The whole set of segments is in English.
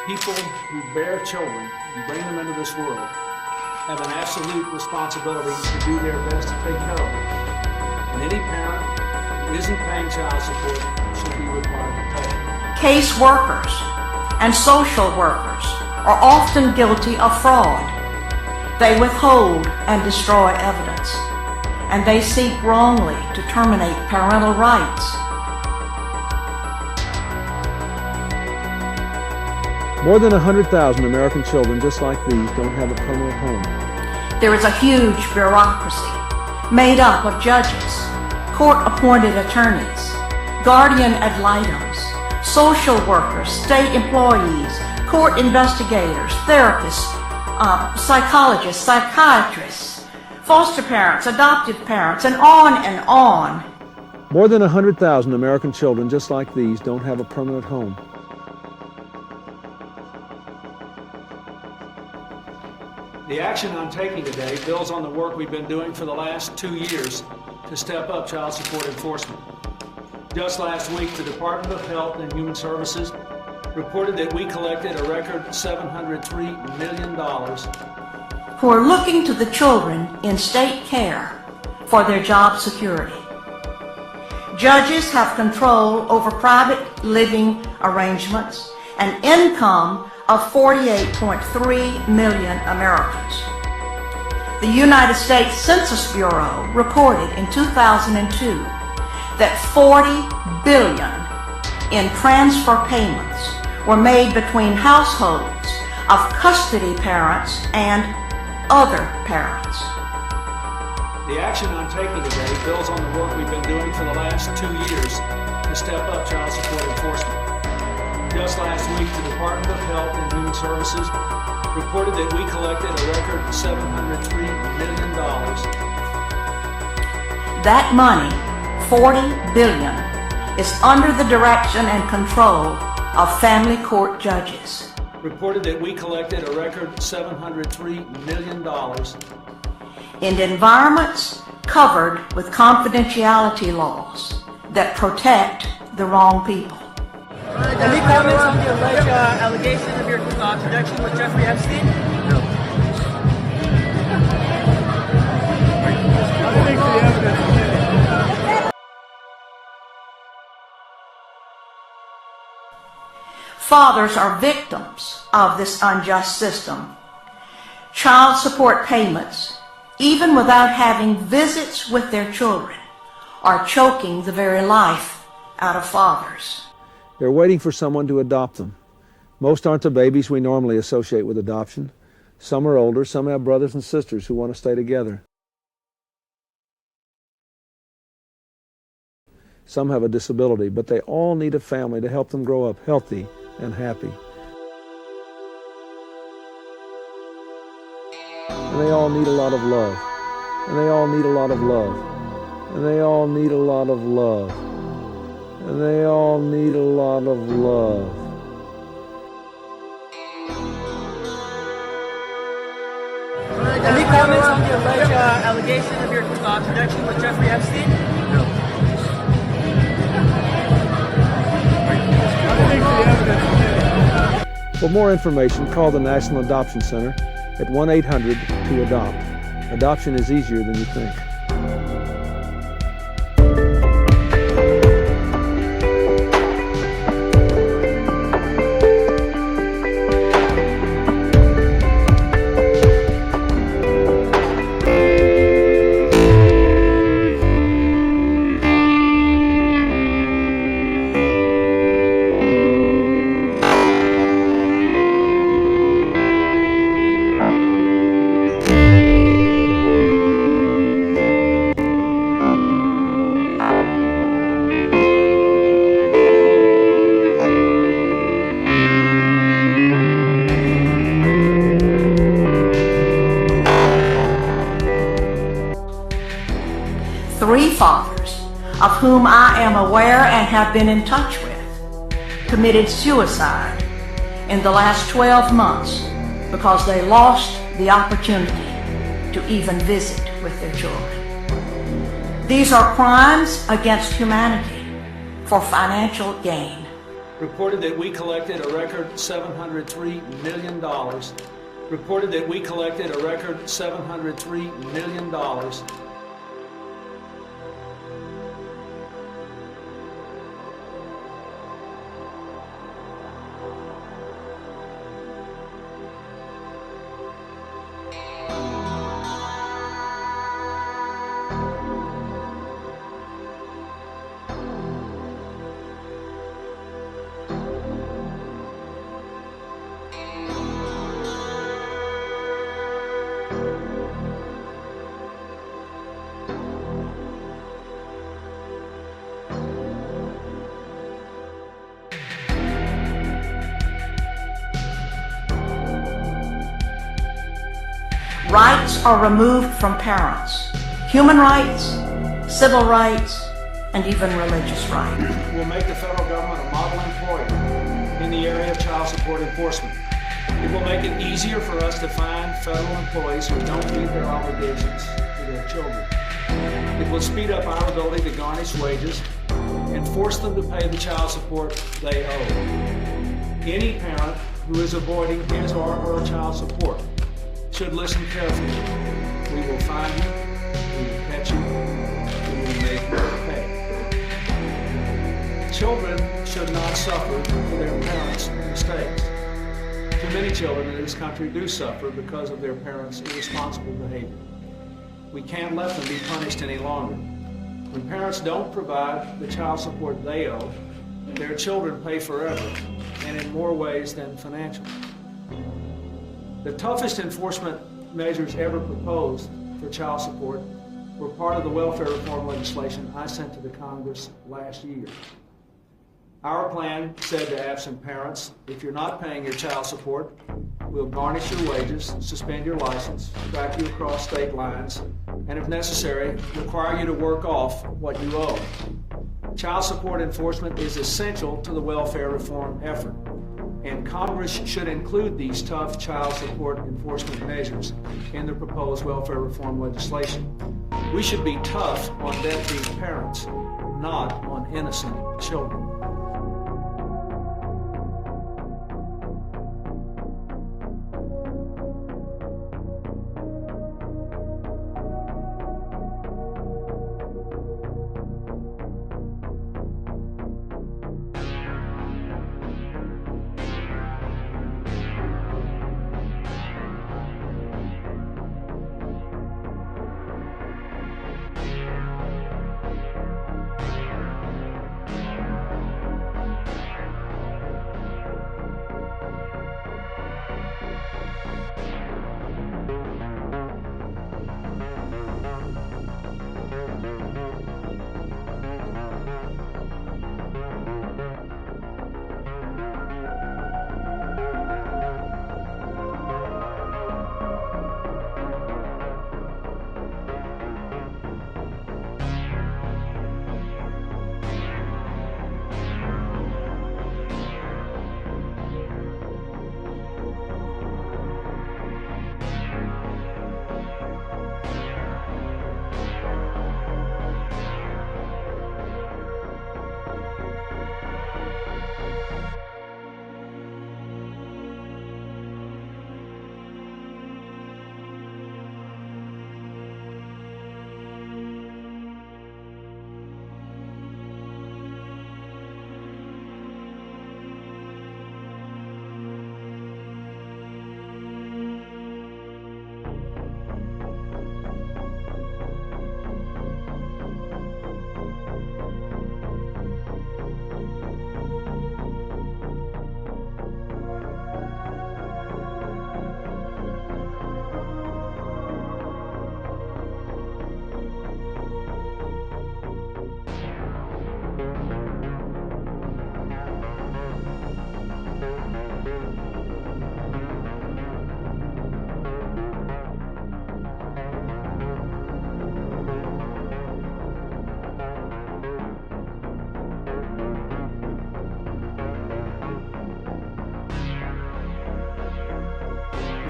People who bear children and bring them into this world have an absolute responsibility to do their best to take care of them. And any parent who isn't paying child support should be required to pay. Case workers and social workers are often guilty of fraud. They withhold and destroy evidence, and they seek wrongly to terminate parental rights. More than 100,000 American children just like these don't have a permanent home. There is a huge bureaucracy made up of judges, court-appointed attorneys, guardian ad litems, social workers, state employees, court investigators, therapists, psychologists, psychiatrists, foster parents, adoptive parents, and on and on. More than 100,000 American children just like these don't have a permanent home. The action I'm taking today builds on the work we've been doing for the last 2 years to step up child support enforcement. Just last week, the Department of Health and Human Services reported that we collected a record $703 million. Who are looking to the children in state care for their job security. Judges have control over private living arrangements and income of 48.3 million Americans. The United States Census Bureau reported in 2002 that $40 billion in transfer payments were made between households of custody parents and other parents. The action I'm taking today builds on the work we've been doing for the last 2 years to step up child support enforcement. Just last week, the Department of Health and Human Services reported that we collected a record $703 million. That money, $40 billion, is under the direction and control of family court judges. Reported that we collected a record $703 million. In environments covered with confidentiality laws that protect the wrong people. Any comments on the alleged allegation of your connection with Jeffrey Epstein? No. Fathers are victims of this unjust system. Child support payments, even without having visits with their children, are choking the very life out of fathers. They're waiting for someone to adopt them. Most aren't the babies we normally associate with adoption. Some are older, some have brothers and sisters who want to stay together. Some have a disability, but they all need a family to help them grow up healthy and happy. And they all need a lot of love. And they all need a lot of love. And they all need a lot of love. And they all need a lot of love. Any comments on the alleged allegation of your connection with Jeffrey Epstein? No. For more information, call the National Adoption Center at 1-800-TO-ADOPT. Adoption is easier than you think. Three fathers, of whom I am aware and have been in touch with, committed suicide in the last 12 months because they lost the opportunity to even visit with their children. These are crimes against humanity for financial gain. reported that we collected a record $703 million. Reported that we collected a record $703 million. Rights are removed from parents. Human rights, civil rights, and even religious rights. We'll make the federal government a model employer in the area of child support enforcement. It will make it easier for us to find federal employees who don't meet their obligations to their children. It will speed up our ability to garnish wages and force them to pay the child support they owe. Any parent who is avoiding his or her child support should listen carefully. We will find you, we will catch you, we will make you pay. Children should not suffer for their parents' mistakes. Too many children in this country do suffer because of their parents' irresponsible behavior. We can't let them be punished any longer. When parents don't provide the child support they owe, their children pay forever, and in more ways than financial. The toughest enforcement measures ever proposed for child support were part of the welfare reform legislation I sent to the Congress last year. Our plan said to absent parents, if you're not paying your child support, we'll garnish your wages, suspend your license, track you across state lines, and if necessary, require you to work off what you owe. Child support enforcement is essential to the welfare reform effort, and Congress should include these tough child support enforcement measures in the proposed welfare reform legislation. We should be tough on deadbeat parents, not on innocent children.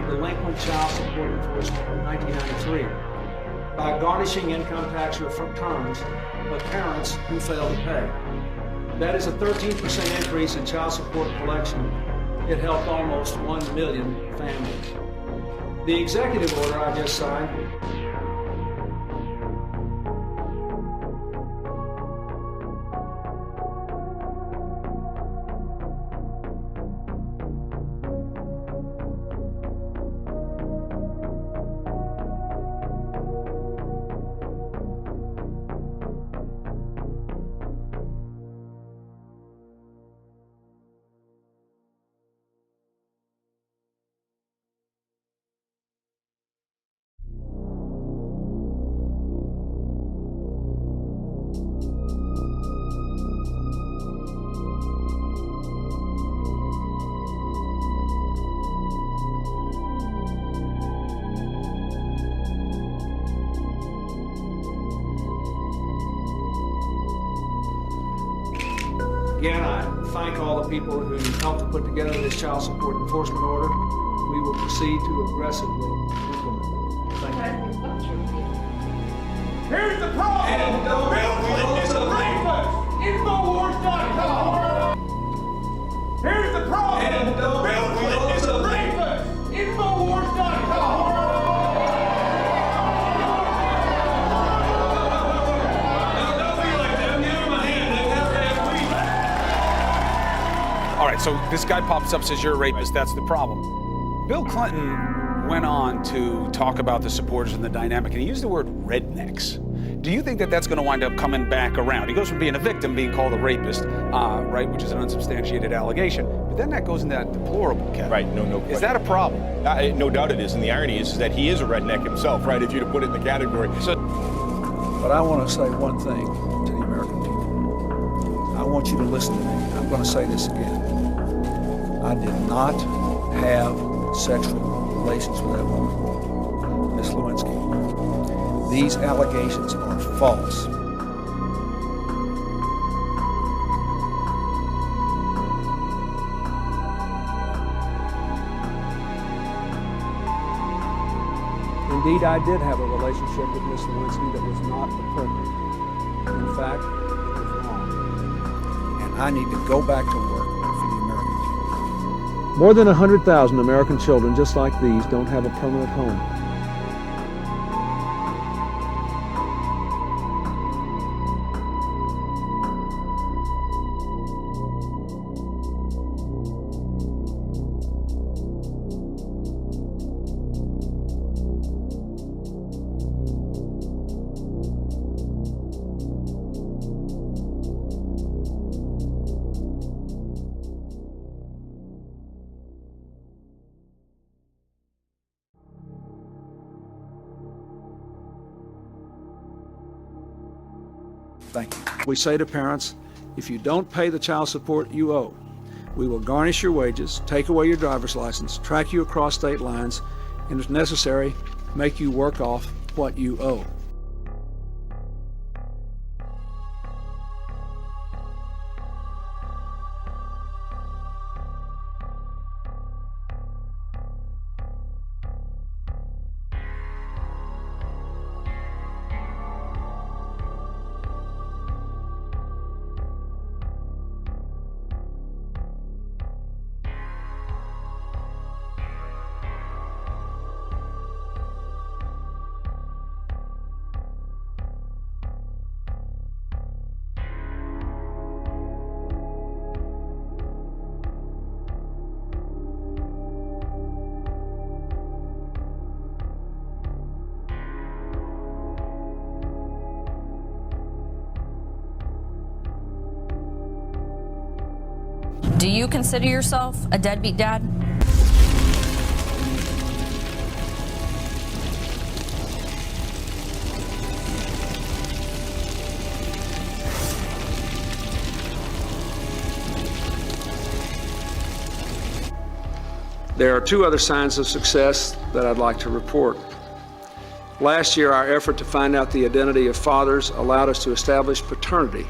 Delinquent child support enforcement in 1993 by garnishing income tax returns of parents who fail to pay. That is a 13% increase in child support collection. It helped almost 1 million families. The executive order I just signed Again, I thank all the people who helped to put together this child support enforcement order. We will proceed to aggressively implement it. Thank you. Here's the problem! Bill Clinton is a rapist! Infowars.com! Here's the problem! Bill Clinton is a rapist! Infowars.com! All right, so this guy pops up, says you're a rapist. That's the problem. Bill Clinton went on to talk about the supporters and the dynamic, and he used the word rednecks. Do you think that that's going to wind up coming back around? He goes from being a victim, being called a rapist, right, which is an unsubstantiated allegation, but then that goes into that deplorable category. Right, no question. Is that a problem? No doubt it is, and the irony is that he is a redneck himself, right, if you to put it in the category. So, But I want to say one thing to the American people. I want you to listen to me. I'm going to say this again. I did not have sexual relations with that woman, Miss Lewinsky. These allegations are false. Indeed, I did have a relationship with Miss Lewinsky that was not appropriate. In fact, it was wrong. And I need to go back to work for the American people. More than 100,000 American children just like these don't have a permanent home. Thank you. We say to parents, if you don't pay the child support you owe, we will garnish your wages, take away your driver's license, track you across state lines, and if necessary, make you work off what you owe. Do you consider yourself a deadbeat dad? There are two other signs of success that I'd like to report. Last year, our effort to find out the identity of fathers allowed us to establish paternity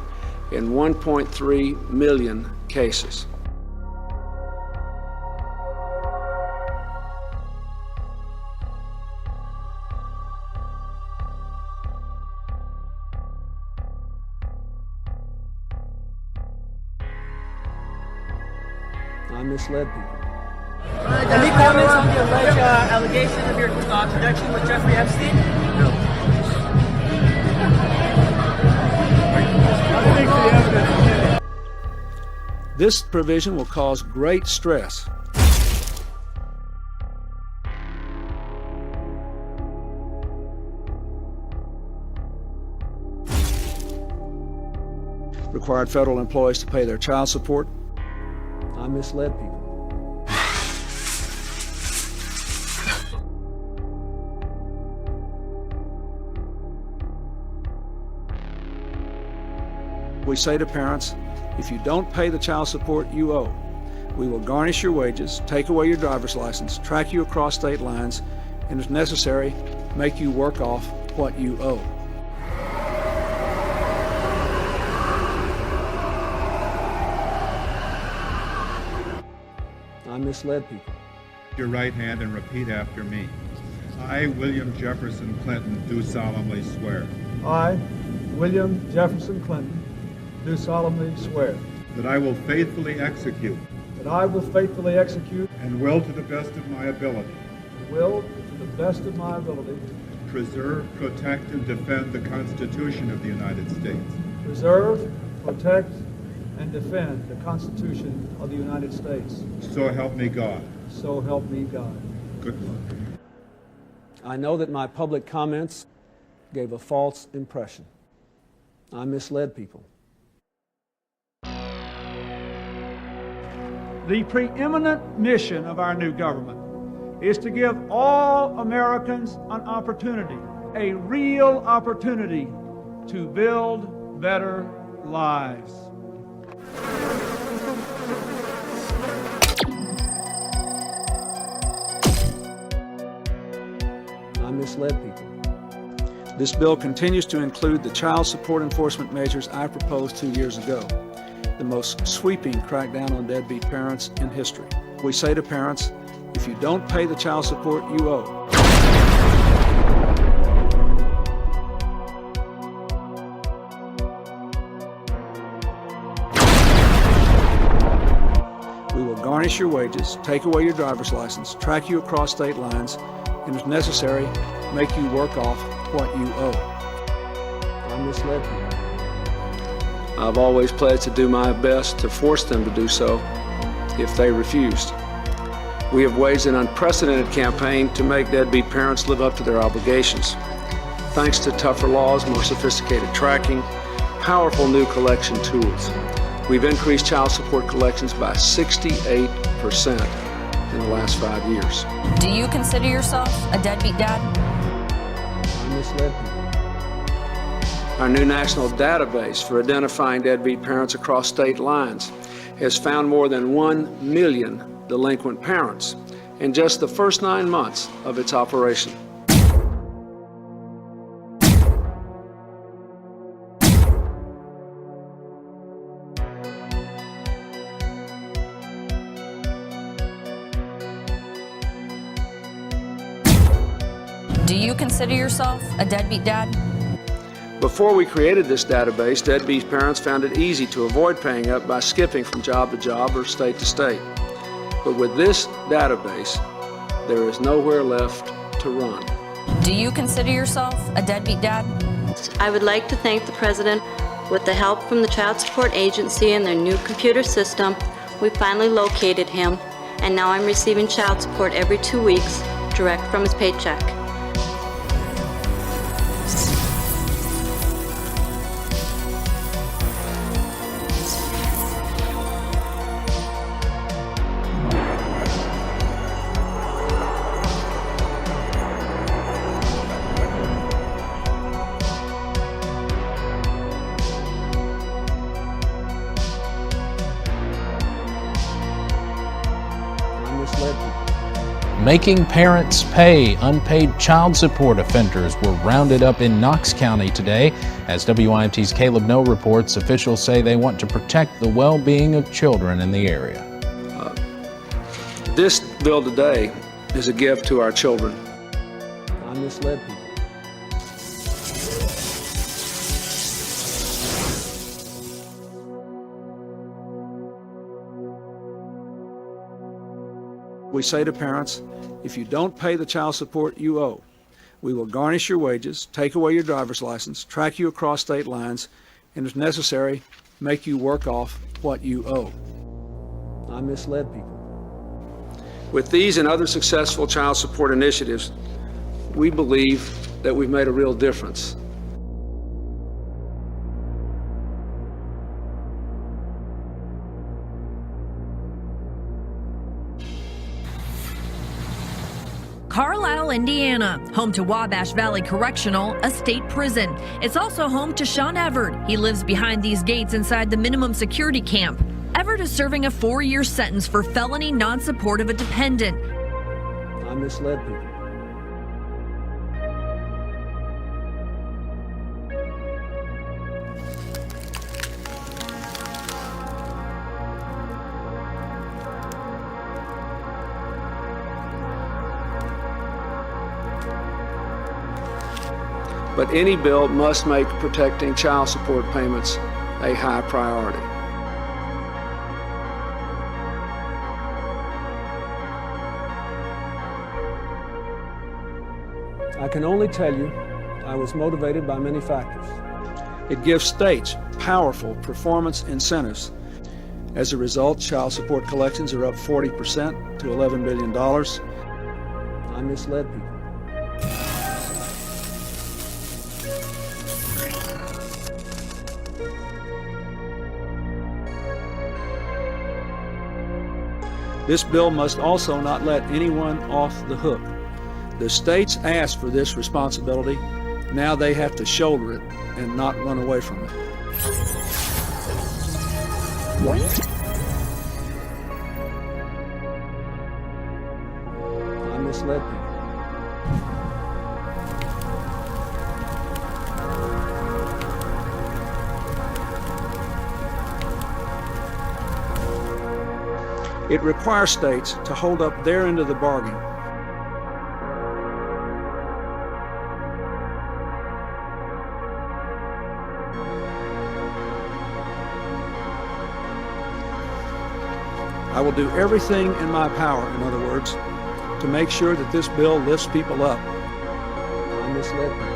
in 1.3 million cases. misled people. Any comments on the alleged allegation of your connection with Jeffrey Epstein? This provision will cause great stress. Required federal employees to pay their child support. I misled people. We say to parents, if you don't pay the child support you owe, we will garnish your wages, take away your driver's license, track you across state lines, and if necessary, make you work off what you owe. I misled people. Your right hand and repeat after me. I, William Jefferson Clinton, do solemnly swear I, William Jefferson Clinton, do solemnly swear that I will faithfully execute that I will faithfully execute and will to the best of my ability and will, to the best of my ability, preserve, protect, and defend the Constitution of the United States. preserve, protect, and defend the Constitution of the United States. So help me God. So help me God. Good luck. I know that my public comments gave a false impression. I misled people. The preeminent mission of our new government is to give all Americans an opportunity, a real opportunity, to build better lives. I misled people. This bill continues to include the child support enforcement measures I proposed 2 years ago, the most sweeping crackdown on deadbeat parents in history. We say to parents, if you don't pay the child support you owe, we will garnish your wages, take away your driver's license, track you across state lines, and if necessary, make you work off what you owe. I misled people. I've always pledged to do my best to force them to do so if they refused. We have waged an unprecedented campaign to make deadbeat parents live up to their obligations. Thanks to tougher laws, more sophisticated tracking, powerful new collection tools, we've increased child support collections by 68% in the last 5 years. Do you consider yourself a deadbeat dad? I misled people. Our new national database for identifying deadbeat parents across state lines has found more than 1 million delinquent parents in just the first 9 months of its operation. Do you consider yourself a deadbeat dad? Before we created this database, deadbeat parents found it easy to avoid paying up by skipping from job to job or state to state. But with this database, there is nowhere left to run. Do you consider yourself a deadbeat dad? I would like to thank the President. With the help from the Child Support Agency and their new computer system, we finally located him, and now I'm receiving child support every 2 weeks, direct from his paycheck. Making parents pay unpaid child support offenders were rounded up in Knox County today. As WIMT's Caleb No reports, officials say they want to protect the well-being of children in the area. This bill today is a gift to our children. I misled people. We say to parents, if you don't pay the child support you owe, we will garnish your wages, take away your driver's license, track you across state lines, and if necessary, make you work off what you owe. I misled people. With these and other successful child support initiatives, we believe that we've made a real difference. Carlisle, Indiana, home to Wabash Valley Correctional, a state prison. It's also home to Sean Everett. He lives behind these gates inside the minimum security camp. Everett is serving a 4-year sentence for felony non-support of a dependent. I misled people. But any bill must make protecting child support payments a high priority. I can only tell you I was motivated by many factors. It gives states powerful performance incentives. As a result, child support collections are up 40% to $11 billion. I misled people. This bill must also not let anyone off the hook. The states asked for this responsibility. Now they have to shoulder it and not run away from it. I misled people. It requires states to hold up their end of the bargain. I will do everything in my power, in other words, to make sure that this bill lifts people up. I misled people.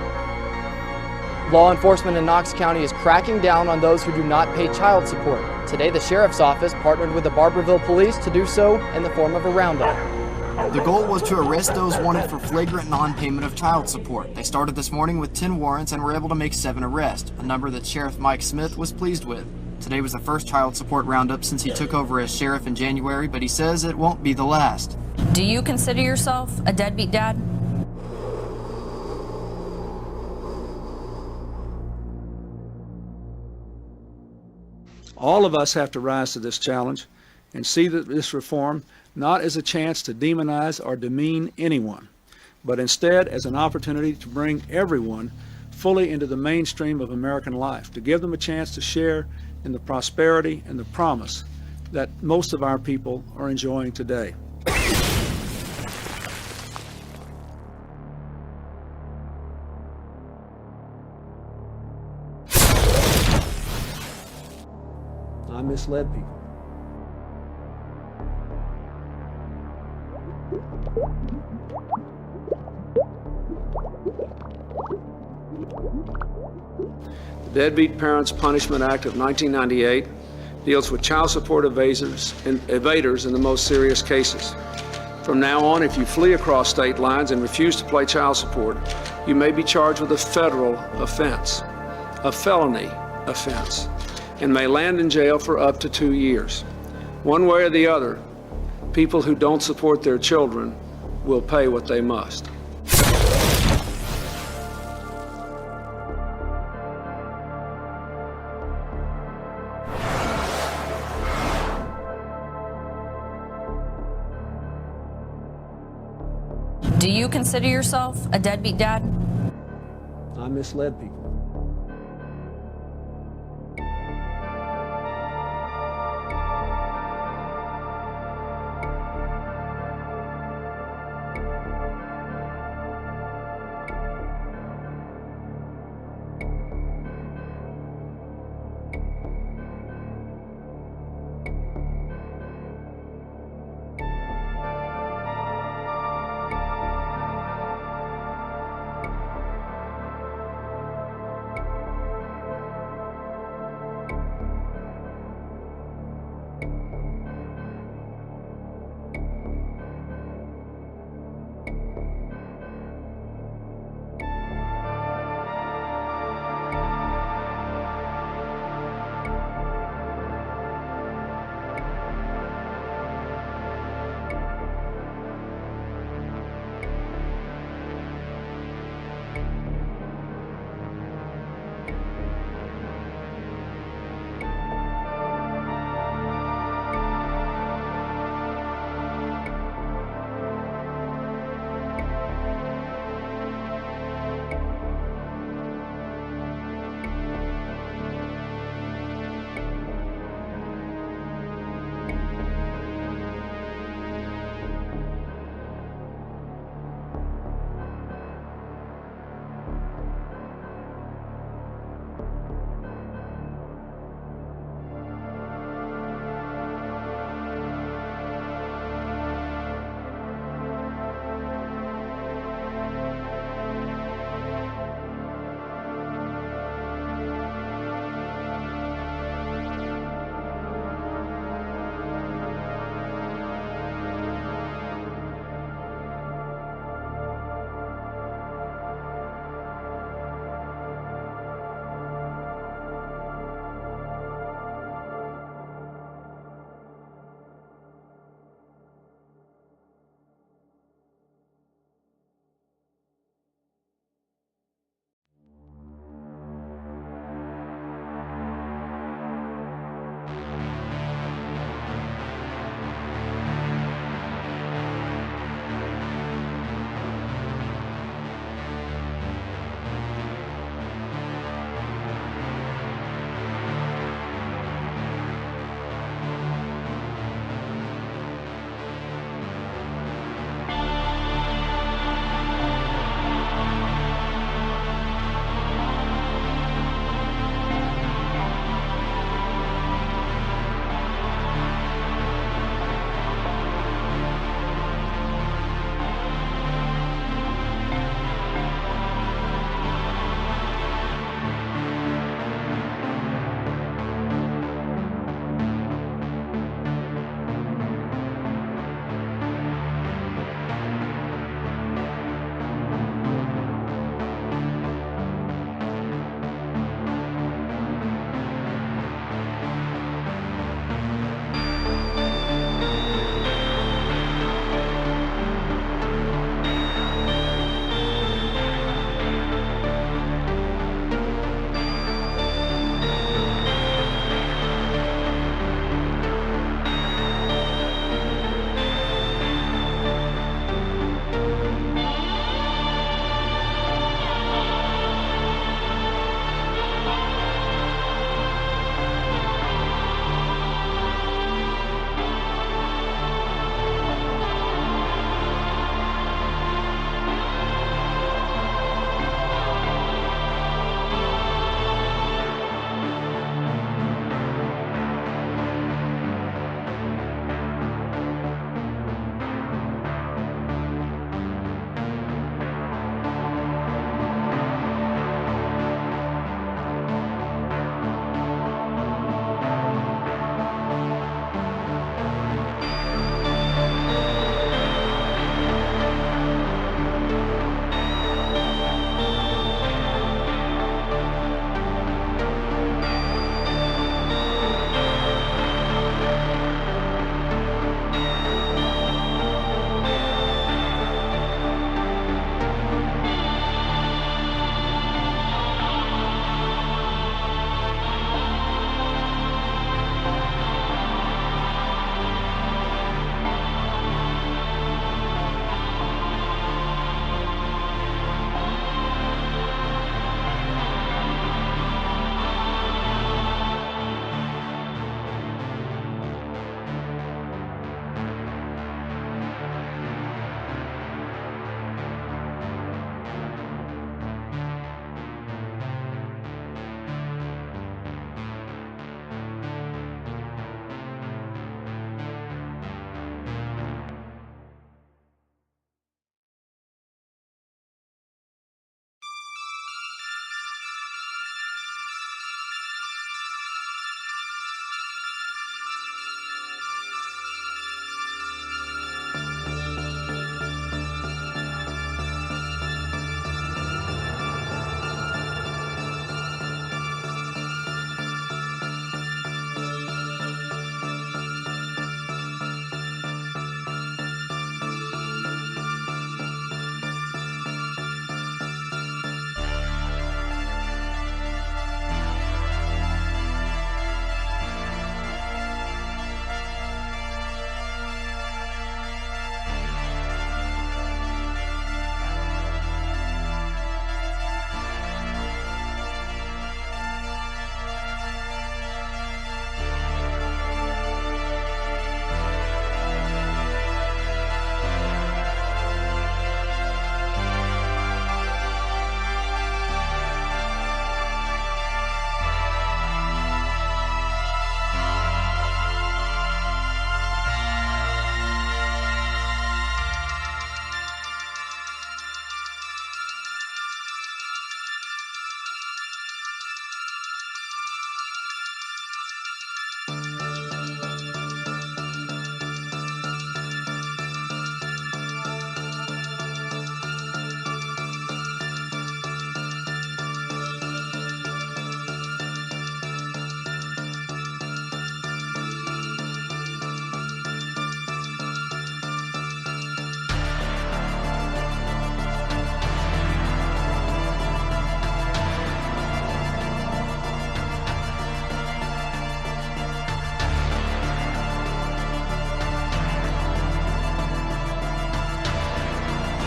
Law enforcement in Knox County is cracking down on those who do not pay child support. Today, the Sheriff's Office partnered with the Barberville Police to do so in the form of a roundup. The goal was to arrest those wanted for flagrant non-payment of child support. They started this morning with 10 warrants and were able to make 7 arrests, a number that Sheriff Mike Smith was pleased with. Today was the first child support roundup since he took over as sheriff in January, but he says it won't be the last. Do you consider yourself a deadbeat dad? All of us have to rise to this challenge and see this reform not as a chance to demonize or demean anyone, but instead as an opportunity to bring everyone fully into the mainstream of American life, to give them a chance to share in the prosperity and the promise that most of our people are enjoying today. I misled people. The Deadbeat Parents Punishment Act of 1998 deals with child support evaders in the most serious cases. From now on, if you flee across state lines and refuse to pay child support, you may be charged with a federal offense, a felony offense, and may land in jail for up to 2 years. One way or the other, people who don't support their children will pay what they must. Do you consider yourself a deadbeat dad? I misled people.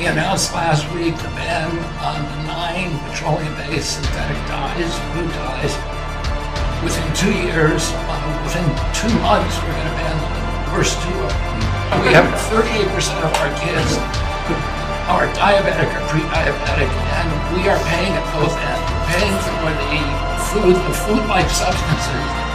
We announced last week the ban on the 9 petroleum-based synthetic dyes, food dyes. Within 2 years, within 2 months, we're going to ban the first 2 of them. We have 38% of our kids are diabetic or pre-diabetic, and we are paying at both ends. We're paying for the food-like substances.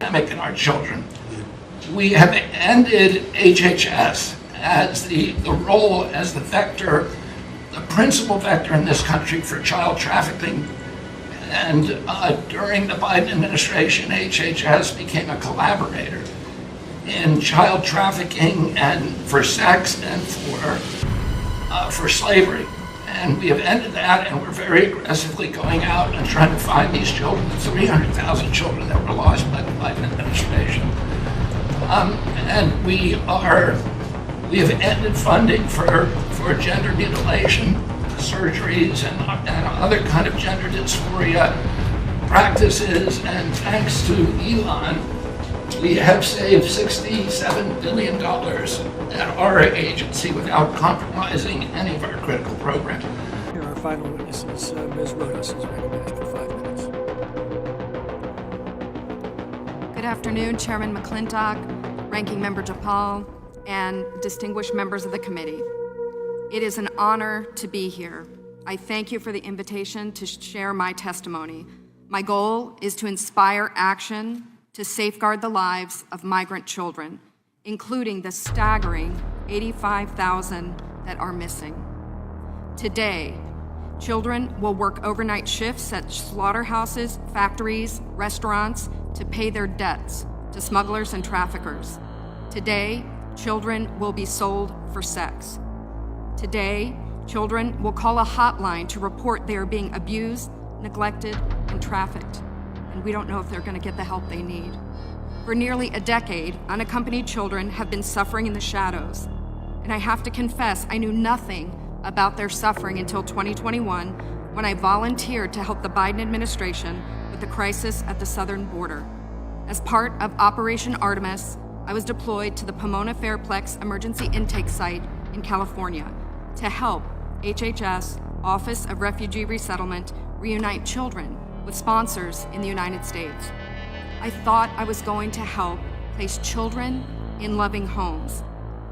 in our children. We have ended HHS as the role as the vector, the principal vector in this country for child trafficking. And during the Biden administration, HHS became a collaborator in child trafficking and for sex and for slavery. And we have ended that, and we're very aggressively going out and trying to find these children, the 300,000 children that were lost by the Biden administration. And we have ended funding for gender mutilation surgeries and other kind of gender dysphoria practices, and thanks to Elon, we have saved $67 billion at our agency without compromising any of our critical programs. Here are our final witnesses. Ms. Rodas is recognized for 5 minutes. Good afternoon, Chairman McClintock, Ranking Member Japal, and distinguished members of the committee. It is an honor to be here. I thank you for the invitation to share my testimony. My goal is to inspire action to safeguard the lives of migrant children, including the staggering 85,000 that are missing. Today, children will work overnight shifts at slaughterhouses, factories, restaurants to pay their debts to smugglers and traffickers. Today, children will be sold for sex. Today, children will call a hotline to report they are being abused, neglected, and trafficked, and we don't know if they're going to get the help they need. For nearly a decade, unaccompanied children have been suffering in the shadows, and I have to confess I knew nothing about their suffering until 2021, when I volunteered to help the Biden administration with the crisis at the southern border. As part of Operation Artemis, I was deployed to the Pomona Fairplex Emergency Intake Site in California to help HHS, Office of Refugee Resettlement, reunite children with sponsors in the United States. I thought I was going to help place children in loving homes.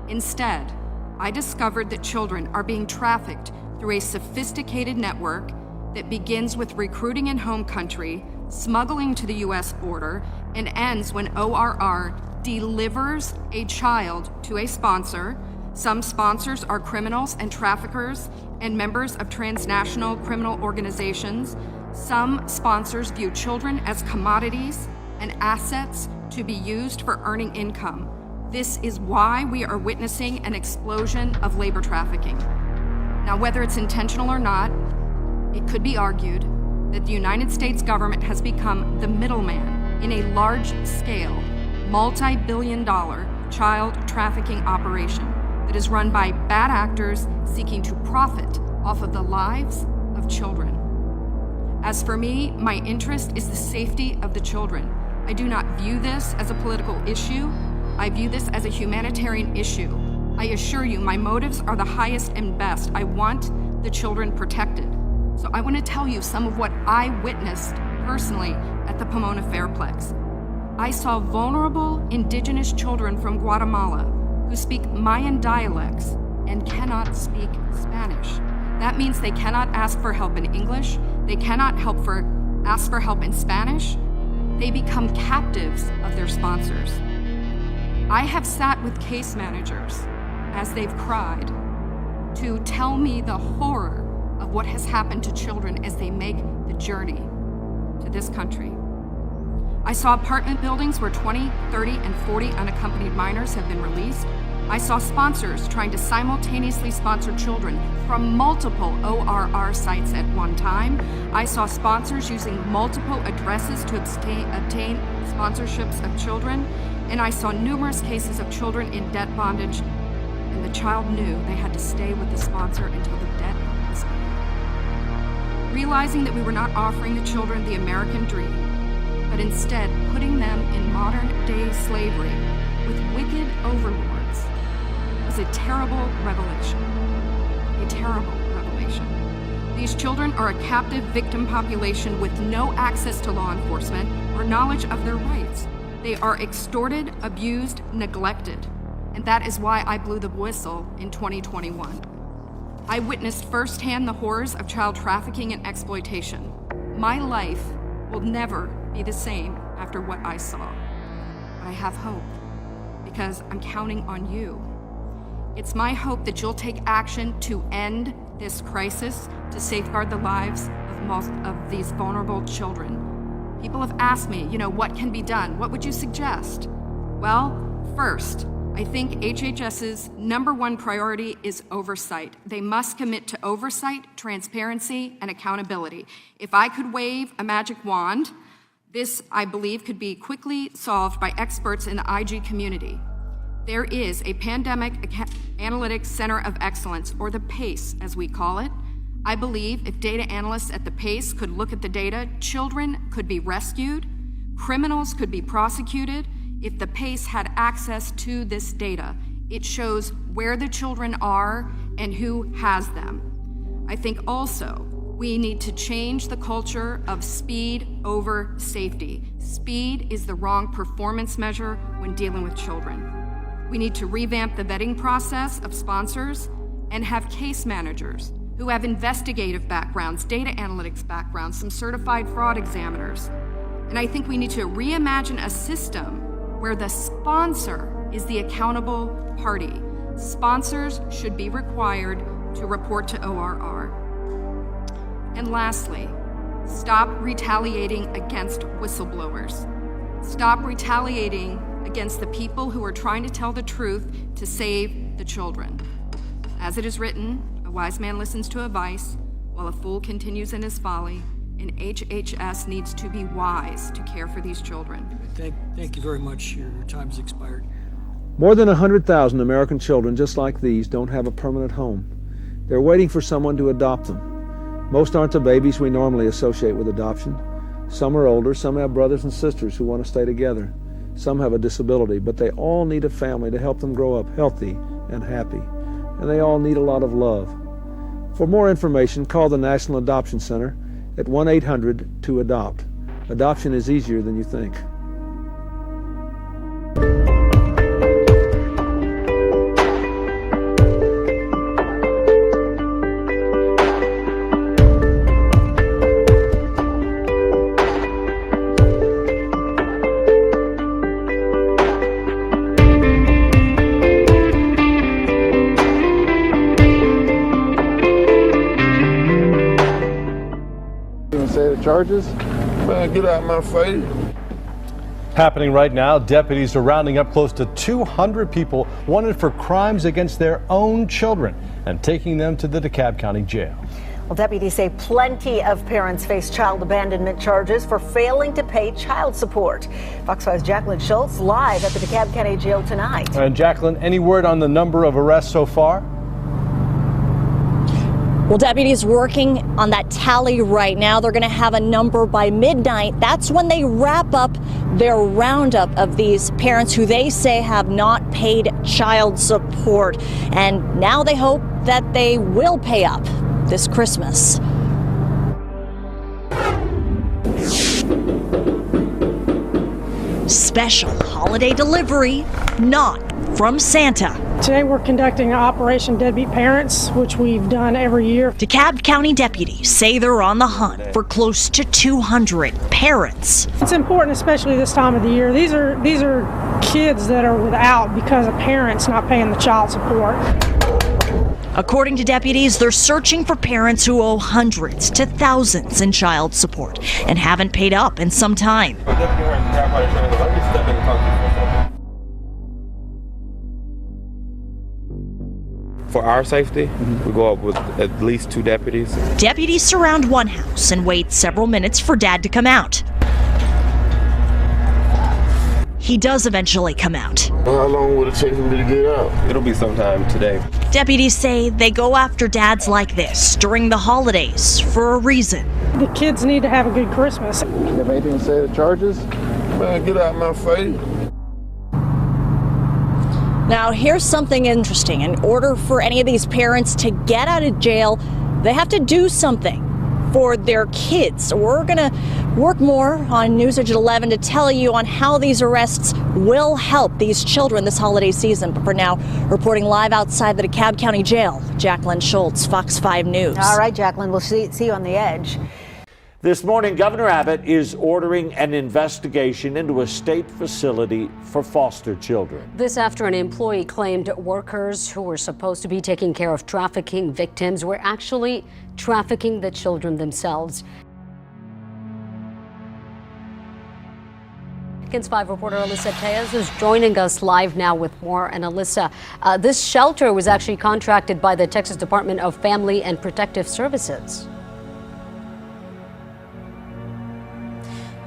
Instead, I discovered that children are being trafficked through a sophisticated network that begins with recruiting in home country, smuggling to the US border, and ends when ORR delivers a child to a sponsor. Some sponsors are criminals and traffickers and members of transnational criminal organizations. Some sponsors view children as commodities and assets to be used for earning income. This is why we are witnessing an explosion of labor trafficking. Now, whether it's intentional or not, it could be argued that the United States government has become the middleman in a large-scale, multi-billion-dollar child trafficking operation that is run by bad actors seeking to profit off of the lives of children. As for me, my interest is the safety of the children. I do not view this as a political issue. I view this as a humanitarian issue. I assure you, my motives are the highest and best. I want the children protected. So I want to tell you some of what I witnessed personally at the Pomona Fairplex. I saw vulnerable indigenous children from Guatemala who speak Mayan dialects and cannot speak Spanish. That means they cannot ask for help in English. They cannot ask for help in Spanish. They become captives of their sponsors. I have sat with case managers as they've cried to tell me the horror of what has happened to children as they make the journey to this country. I saw apartment buildings where 20, 30, and 40 unaccompanied minors have been released. I saw sponsors trying to simultaneously sponsor children from multiple ORR sites at one time. I saw sponsors using multiple addresses to obtain sponsorships of children. And I saw numerous cases of children in debt bondage, and the child knew they had to stay with the sponsor until the debt was paid. Realizing that we were not offering the children the American dream, but instead putting them in modern-day slavery with wicked overlords, was a terrible revelation. A terrible revelation. These children are a captive victim population with no access to law enforcement or knowledge of their rights. They are extorted, abused, neglected, and that is why I blew the whistle in 2021. I witnessed firsthand the horrors of child trafficking and exploitation. My life will never be the same after what I saw. but I have hope because I'm counting on you. It's my hope that you'll take action to end this crisis, to safeguard the lives of most of these vulnerable children. People have asked me, what can be done? What would you suggest? Well, first, I think HHS's number one priority is oversight. They must commit to oversight, transparency, and accountability. If I could wave a magic wand, this, I believe, could be quickly solved by experts in the IG community. There is a Pandemic Analytics Center of Excellence, or the PACE as we call it. I believe if data analysts at the PACE could look at the data, children could be rescued, criminals could be prosecuted. If the PACE had access to this data, it shows where the children are and who has them. I think also we need to change the culture of speed over safety. Speed is the wrong performance measure when dealing with children. We need to revamp the vetting process of sponsors and have case managers who have investigative backgrounds, data analytics backgrounds, some certified fraud examiners. And I think we need to reimagine a system where the sponsor is the accountable party. Sponsors should be required to report to ORR. And lastly, stop retaliating against whistleblowers. Stop retaliating against the people who are trying to tell the truth to save the children. As it is written, a wise man listens to advice, while a fool continues in his folly, and HHS needs to be wise to care for these children. Thank you very much. Your time has expired. More than 100,000 American children just like these don't have a permanent home. They're waiting for someone to adopt them. Most aren't the babies we normally associate with adoption. Some are older, some have brothers and sisters who want to stay together. Some have a disability, but they all need a family to help them grow up healthy and happy. And they all need a lot of love. For more information, call the National Adoption Center at 1-800-2-ADOPT. Adoption is easier than you think. Charges? Man, get out of my face. Happening right now, deputies are rounding up close to 200 people wanted for crimes against their own children and taking them to the DeKalb County Jail. Well, deputies say plenty of parents face child abandonment charges for failing to pay child support. Fox 5's Jacqueline Schultz live at the DeKalb County Jail tonight. And Jacqueline, any word on the number of arrests so far? Well, deputies working on that tally right now. They're going to have a number by midnight. That's when they wrap up their roundup of these parents who they say have not paid child support. And now they hope that they will pay up this Christmas. Special holiday delivery, not from Santa. Today we're conducting Operation Deadbeat Parents, which we've done every year. DeKalb County deputies say they're on the hunt for close to 200 parents. It's important, especially this time of the year. These are kids that are without because of parents not paying the child support. According to deputies, they're searching for parents who owe hundreds to thousands in child support and haven't paid up in some time. For our safety, we go up with at least 2 deputies. Deputies surround one house and wait several minutes for Dad to come out. He does eventually come out. How long will it take for me to get out? It'll be sometime today. Deputies say they go after dads like this during the holidays for a reason. The kids need to have a good Christmas. Have anything to say the charges? Man, get out of my face. Now, here's something interesting. In order for any of these parents to get out of jail, they have to do something for their kids. We're going to work more on News Edge at 11 to tell you on how these arrests will help these children this holiday season. But for now, reporting live outside the DeKalb County Jail, Jacqueline Schultz, Fox 5 News. All right, Jacqueline, we'll see you on the edge. This morning, Governor Abbott is ordering an investigation into a state facility for foster children. This after an employee claimed workers who were supposed to be taking care of trafficking victims were actually trafficking the children themselves. KENS 5 reporter Alyssa Tejas is joining us live now with more. And Alyssa, this shelter was actually contracted by the Texas Department of Family and Protective Services.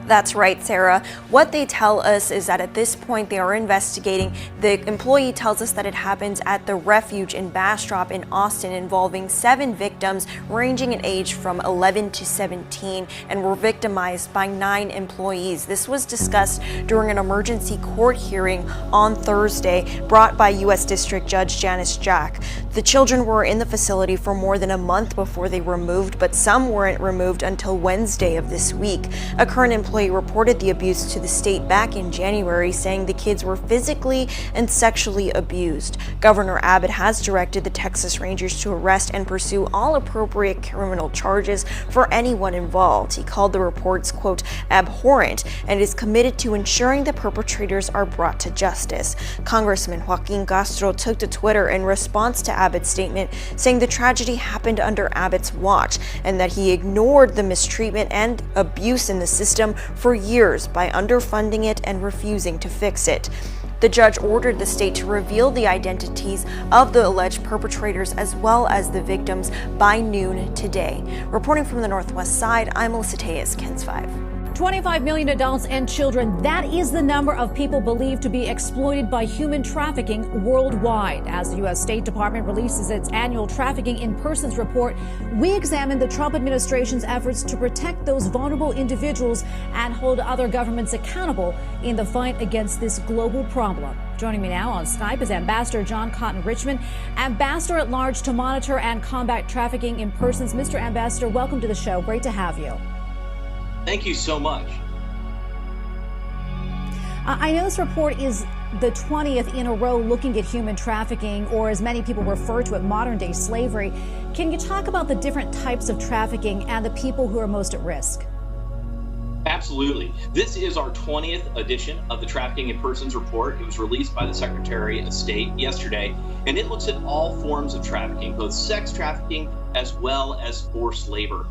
That's right, Sarah. What they tell us is that at this point they are investigating. The employee tells us that it happens at the refuge in Bastrop in Austin, involving 7 victims ranging in age from 11 to 17 and were victimized by 9 employees. This was discussed during an emergency court hearing on Thursday brought by U.S. District Judge Janice Jack. The children were in the facility for more than a month before they were moved, but some weren't removed until Wednesday of this week. A current employee reported the abuse to the state back in January, saying the kids were physically and sexually abused. Governor Abbott has directed the Texas Rangers to arrest and pursue all appropriate criminal charges for anyone involved. He called the reports, quote, abhorrent, and is committed to ensuring the perpetrators are brought to justice. Congressman Joaquin Castro took to Twitter in response to Abbott's statement, saying the tragedy happened under Abbott's watch and that he ignored the mistreatment and abuse in the system for years by underfunding it and refusing to fix it. The judge ordered the state to reveal the identities of the alleged perpetrators as well as the victims by noon today. Reporting from the Northwest Side, I'm Alyssa Tejas, KENS 5. 25 million adults and children. That is the number of people believed to be exploited by human trafficking worldwide. As the U.S. State Department releases its annual Trafficking in Persons report, we examine the Trump administration's efforts to protect those vulnerable individuals and hold other governments accountable in the fight against this global problem. Joining me now on Skype is Ambassador John Cotton Richmond, Ambassador at Large to monitor and combat trafficking in persons. Mr. Ambassador, welcome to the show. Great to have you. Thank you so much. I know this report is the 20th in a row looking at human trafficking, or as many people refer to it, modern-day slavery. Can you talk about the different types of trafficking and the people who are most at risk? Absolutely. This is our 20th edition of the Trafficking in Persons report. It was released by the Secretary of State yesterday, and it looks at all forms of trafficking, both sex trafficking as well as forced labor.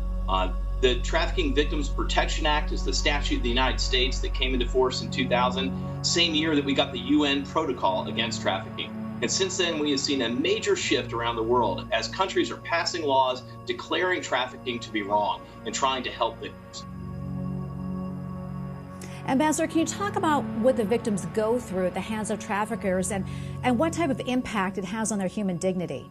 The Trafficking Victims Protection Act is the statute of the United States that came into force in 2000, same year that we got the UN Protocol against trafficking. And since then, we have seen a major shift around the world as countries are passing laws declaring trafficking to be wrong and trying to help victims. Ambassador, can you talk about what the victims go through at the hands of traffickers and what type of impact it has on their human dignity?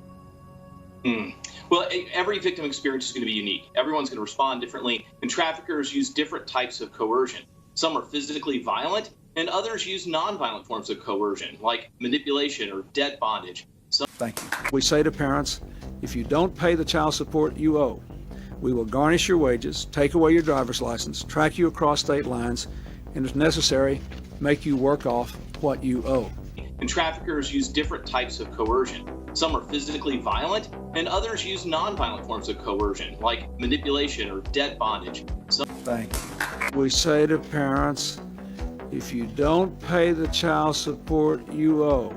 Well, every victim experience is going to be unique. Everyone's going to respond differently, and traffickers use different types of coercion. Some are physically violent, and others use nonviolent forms of coercion, like manipulation or debt bondage. Thank you. We say to parents, if you don't pay the child support you owe, we will garnish your wages, take away your driver's license, track you across state lines, and if necessary, make you work off what you owe. And traffickers use different types of coercion. Some are physically violent, and others use nonviolent forms of coercion, like manipulation or debt bondage. Thank you. We say to parents, if you don't pay the child support you owe,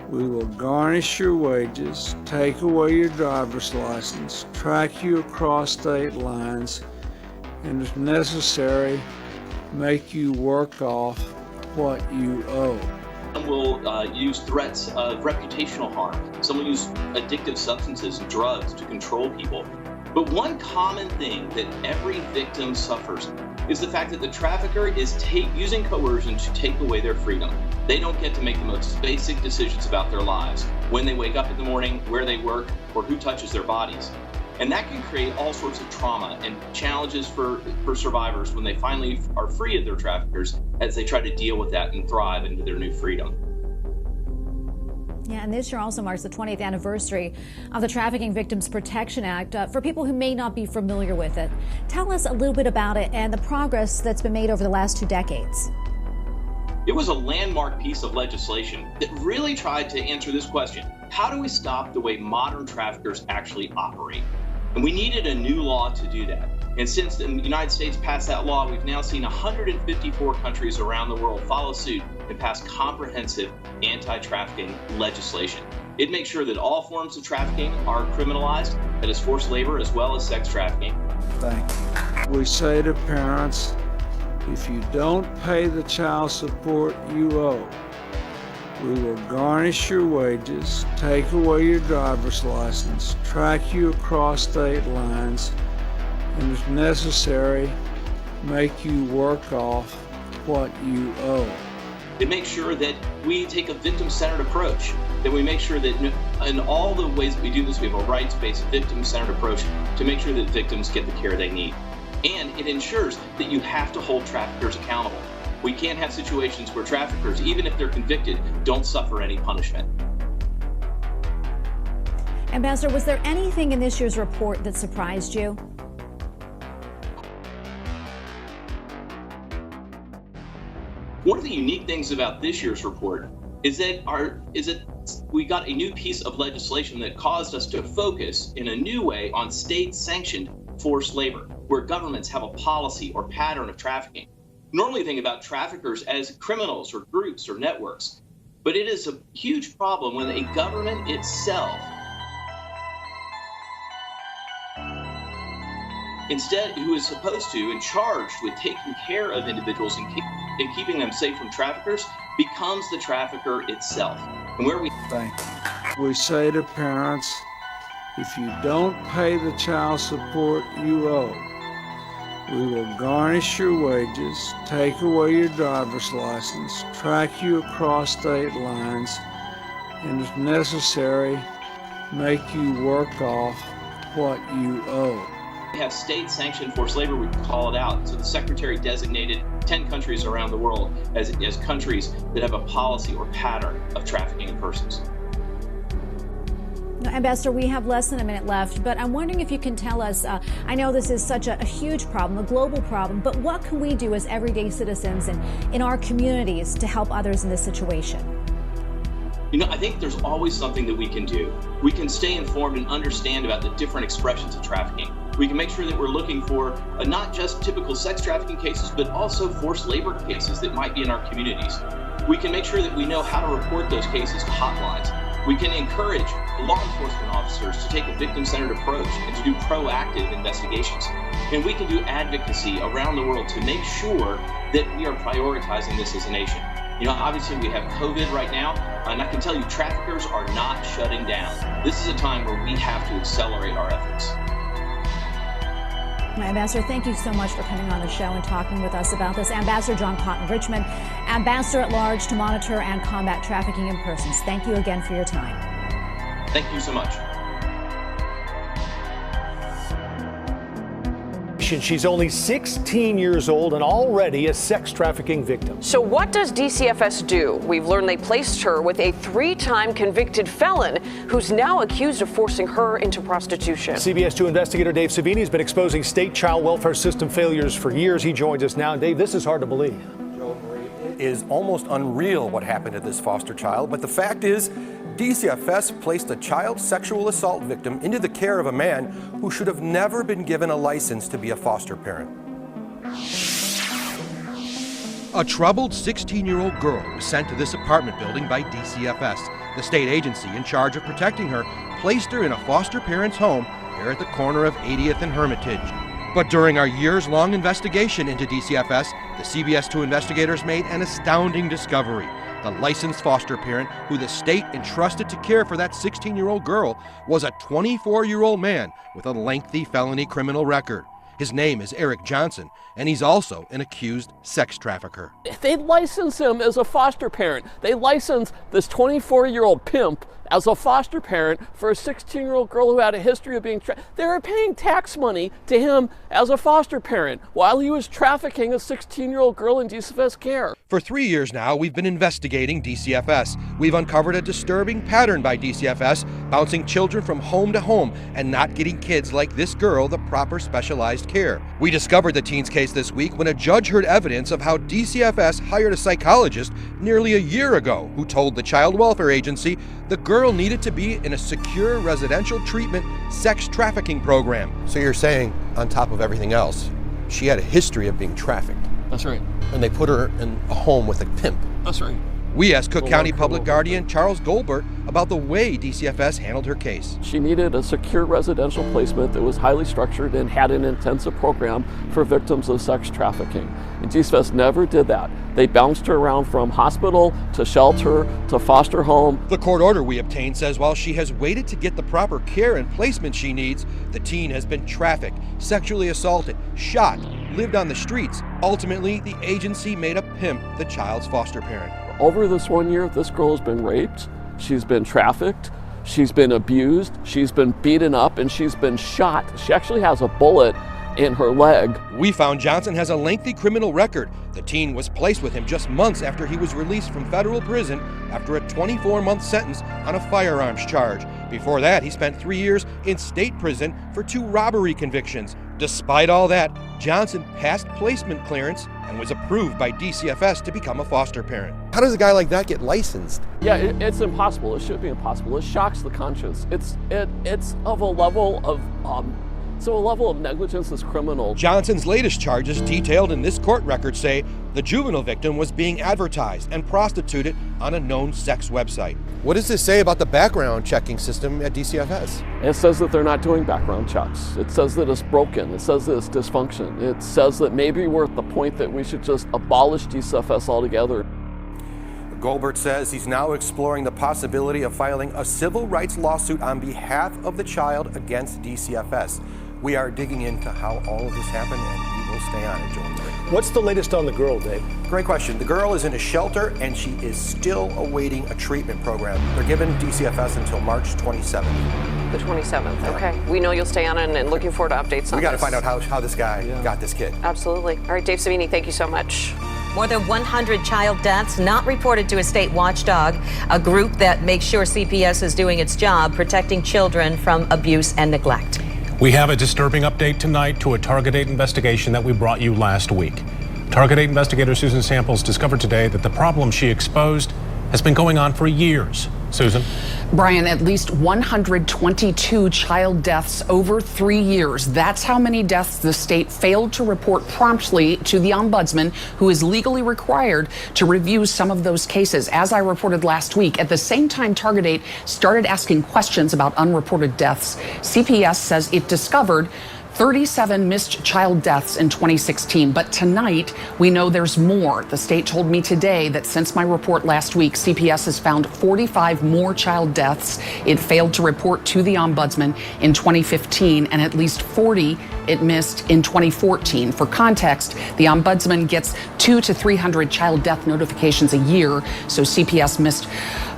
we will garnish your wages, take away your driver's license, track you across state lines, and if necessary, make you work off what you owe. Some will use threats of reputational harm. Some will use addictive substances and drugs to control people. But one common thing that every victim suffers is the fact that the trafficker is using coercion to take away their freedom. They don't get to make the most basic decisions about their lives, when they wake up in the morning, where they work, or who touches their bodies. And that can create all sorts of trauma and challenges for survivors when they finally are free of their traffickers as they try to deal with that and thrive into their new freedom. Yeah, and this year also marks the 20th anniversary of the Trafficking Victims Protection Act. For people who may not be familiar with it, tell us a little bit about it and the progress that's been made over the last 2 decades. It was a landmark piece of legislation that really tried to answer this question: how do we stop the way modern traffickers actually operate? And we needed a new law to do that. And since the United States passed that law, we've now seen 154 countries around the world follow suit and pass comprehensive anti-trafficking legislation. It makes sure that all forms of trafficking are criminalized, that is forced labor as well as sex trafficking. Thank you. We say to parents, if you don't pay the child support you owe, we will garnish your wages, take away your driver's license, track you across state lines, and if necessary, make you work off what you owe. It makes sure that we take a victim-centered approach, that we make sure that in all the ways that we do this, we have a rights-based, victim-centered approach to make sure that victims get the care they need. And it ensures that you have to hold traffickers accountable. We can't have situations where traffickers, even if they're convicted, don't suffer any punishment. Ambassador, was there anything in this year's report that surprised you? One of the unique things about this year's report is that we got a new piece of legislation that caused us to focus in a new way on state-sanctioned forced labor, where governments have a policy or pattern of trafficking. Normally think about traffickers as criminals or groups or networks, but it is a huge problem when a government itself instead, who is supposed to and charged with taking care of individuals and keeping them safe from traffickers, becomes the trafficker itself. And where we Thank you. We say to parents, if you don't pay the child support you owe, we will garnish your wages, take away your driver's license, track you across state lines, and if necessary, make you work off what you owe. We have state-sanctioned forced labor, we call it out. So the Secretary designated 10 countries around the world as countries that have a policy or pattern of trafficking in persons. Ambassador, we have less than a minute left, but I'm wondering if you can tell us, I know this is such a huge problem, a global problem, but what can we do as everyday citizens and in our communities to help others in this situation? You know, I think there's always something that we can do. We can stay informed and understand about the different expressions of trafficking. We can make sure that we're looking for not just typical sex trafficking cases, but also forced labor cases that might be in our communities. We can make sure that we know how to report those cases to hotlines. We can encourage law enforcement officers to take a victim-centered approach and to do proactive investigations. And we can do advocacy around the world to make sure that we are prioritizing this as a nation. You know, obviously we have COVID right now, and I can tell you traffickers are not shutting down. This is a time where we have to accelerate our efforts. Ambassador, thank you so much for coming on the show and talking with us about this. Ambassador John Cotton Richmond, Ambassador at Large to monitor and combat trafficking in persons. Thank you again for your time. Thank you so much. She's only 16 years old and already a sex trafficking victim. So what does DCFS do? We've learned they placed her with a 3-time convicted felon who's now accused of forcing her into prostitution. CBS 2 investigator Dave Savini has been exposing state child welfare system failures for years. He joins us now. Dave, this is hard to believe. It is almost unreal what happened to this foster child, but the fact is, DCFS placed a child sexual assault victim into the care of a man who should have never been given a license to be a foster parent. A troubled 16-year-old girl was sent to this apartment building by DCFS. The state agency in charge of protecting her placed her in a foster parent's home here at the corner of 80th and Hermitage. But during our years-long investigation into DCFS, the CBS 2 investigators made an astounding discovery. The licensed foster parent who the state entrusted to care for that 16-year-old girl was a 24-year-old man with a lengthy felony criminal record. His name is Eric Johnson, and he's also an accused sex trafficker. They license him as a foster parent. They license this 24-year-old pimp as a foster parent for a 16-year-old girl who had a history of being they were paying tax money to him as a foster parent while he was trafficking a 16-year-old girl in DCFS care. For 3 years now, we've been investigating DCFS. We've uncovered a disturbing pattern by DCFS, bouncing children from home to home and not getting kids like this girl the proper specialized care. We discovered the teen's case this week when a judge heard evidence of how DCFS hired a psychologist nearly a year ago who told the Child Welfare Agency the girl needed to be in a secure residential treatment sex trafficking program. So you're saying on top of everything else, she had a history of being trafficked. That's right. And they put her in a home with a pimp. That's right. We asked Cook County Public Guardian Charles Goldberg about the way DCFS handled her case. She needed a secure residential placement that was highly structured and had an intensive program for victims of sex trafficking. And DCFS never did that. They bounced her around from hospital to shelter to foster home. The court order we obtained says while she has waited to get the proper care and placement she needs, the teen has been trafficked, sexually assaulted, shot, lived on the streets. Ultimately, the agency made a pimp the child's foster parent. Over this 1 year, this girl has been raped, she's been trafficked, she's been abused, she's been beaten up, and she's been shot. She actually has a bullet in her leg. We found Johnson has a lengthy criminal record. The teen was placed with him just months after he was released from federal prison after a 24-month sentence on a firearms charge. Before that, he spent 3 years in state prison for 2 robbery convictions. Despite all that, Johnson passed placement clearance and was approved by DCFS to become a foster parent. How does a guy like that get licensed? Yeah, it's impossible. It should be impossible. It shocks the conscience. It's of a level of negligence that's criminal. Johnson's latest charges detailed in this court record say the juvenile victim was being advertised and prostituted on a known sex website. What does this say about the background checking system at DCFS? It says that they're not doing background checks. It says that it's broken. It says that it's dysfunction. It says that maybe we're at the point that we should just abolish DCFS altogether. Goldberg says he's now exploring the possibility of filing a civil rights lawsuit on behalf of the child against DCFS. We are digging into how all of this happened, and we will stay on it, Joel. What's the latest on the girl, Dave? Great question. The girl is in a shelter, and she is still awaiting a treatment program. They're giving DCFS until March 27th. The 27th, okay. We know you'll stay on it and looking forward to updates on We got to this. find out how this guy got this kid. Absolutely. All right, Dave Savini, thank you so much. More than 100 child deaths not reported to a state watchdog, a group that makes sure CPS is doing its job protecting children from abuse and neglect. We have a disturbing update tonight to a Target 8 investigation that we brought you last week. Target 8 investigator Susan Samples discovered today that the problem she exposed has been going on for years. Susan? Brian, at least 122 child deaths over 3 years. That's how many deaths the state failed to report promptly to the ombudsman, who is legally required to review some of those cases. As I reported last week, at the same time Target 8 started asking questions about unreported deaths, CPS says it discovered 37 missed child deaths in 2016, but tonight we know there's more. The state told me today that since my report last week, CPS has found 45 more child deaths it failed to report to the ombudsman in 2015, and at least 40 it missed in 2014. For context, the ombudsman gets 200 to 300 child death notifications a year, so CPS missed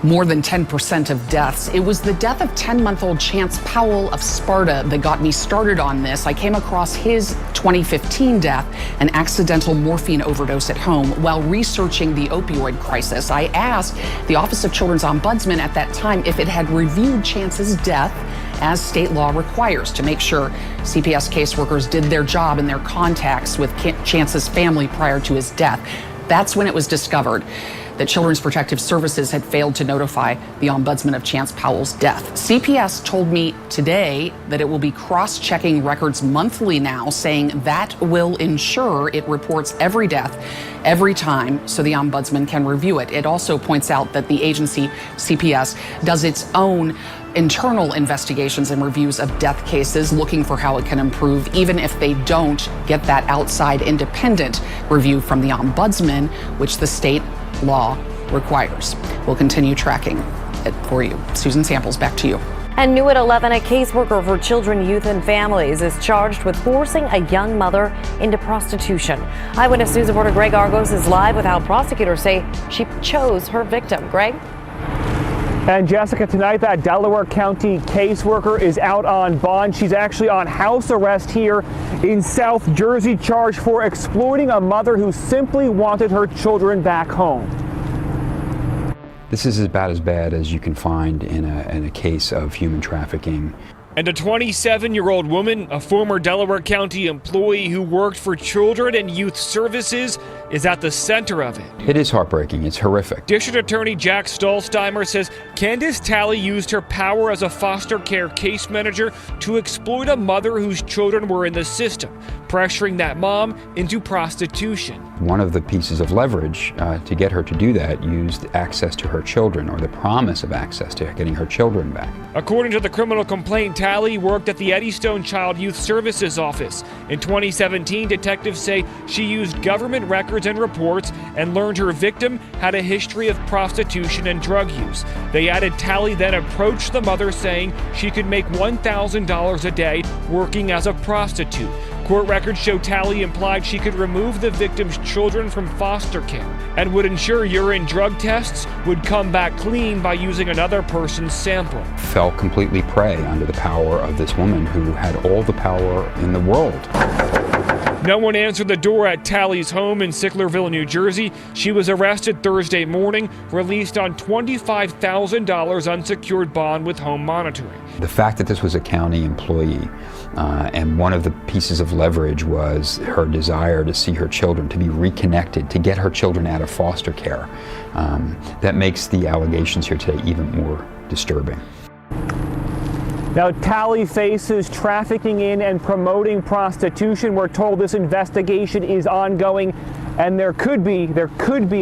more than 10% of deaths. It was the death of 10-month-old Chance Powell of Sparta that got me started on this. I came across his 2015 death, an accidental morphine overdose at home, while researching the opioid crisis. I asked the Office of Children's Ombudsman at that time if it had reviewed Chance's death as state law requires to make sure CPS caseworkers did their job in their contacts with Chance's family prior to his death. That's when it was discovered that Children's Protective Services had failed to notify the ombudsman of Chance Powell's death. CPS told me today that it will be cross-checking records monthly now, saying that will ensure it reports every death every time so the ombudsman can review it. It also points out that the agency, CPS, does its own internal investigations and reviews of death cases, looking for how it can improve, even if they don't get that outside independent review from the ombudsman, which the state law requires. We'll continue tracking it for you. Susan Samples, back to you. And new at 11, a caseworker for children, youth, and families is charged with forcing a young mother into prostitution. Eyewitness News reporter Greg Argos is live with how prosecutors say she chose her victim. Greg? And Jessica, tonight that Delaware County caseworker is out on bond. She's actually on house arrest here in South Jersey, charged for exploiting a mother who simply wanted her children back home. This is about as bad as you can find in a case of human trafficking. And a 27-year-old woman, a former Delaware County employee who worked for Children and Youth Services, is at the center of it. It is heartbreaking. It's horrific. District Attorney Jack Stolzheimer says Candace Talley used her power as a foster care case manager to exploit a mother whose children were in the system, pressuring that mom into prostitution. One of the pieces of leverage to get her to do that used access to her children, or the promise of access to getting her children back. According to the criminal complaint, Talley worked at the Eddystone Child Youth Services office. In 2017, detectives say she used government records and reports and learned her victim had a history of prostitution and drug use. They added Talley then approached the mother saying she could make $1,000 a day working as a prostitute. Court records show Talley implied she could remove the victim's children from foster care and would ensure urine drug tests would come back clean by using another person's sample. Fell completely prey under the power of this woman who had all the power in the world. No one answered the door at Talley's home in Sicklerville, New Jersey. She was arrested Thursday morning, released on $25,000 unsecured bond with home monitoring. The fact that this was a county employee and one of the pieces of leverage was her desire to see her children, to be reconnected, to get her children out of foster care, that makes the allegations here today even more disturbing. Now, Talley faces trafficking in and promoting prostitution. We're told this investigation is ongoing, and there could be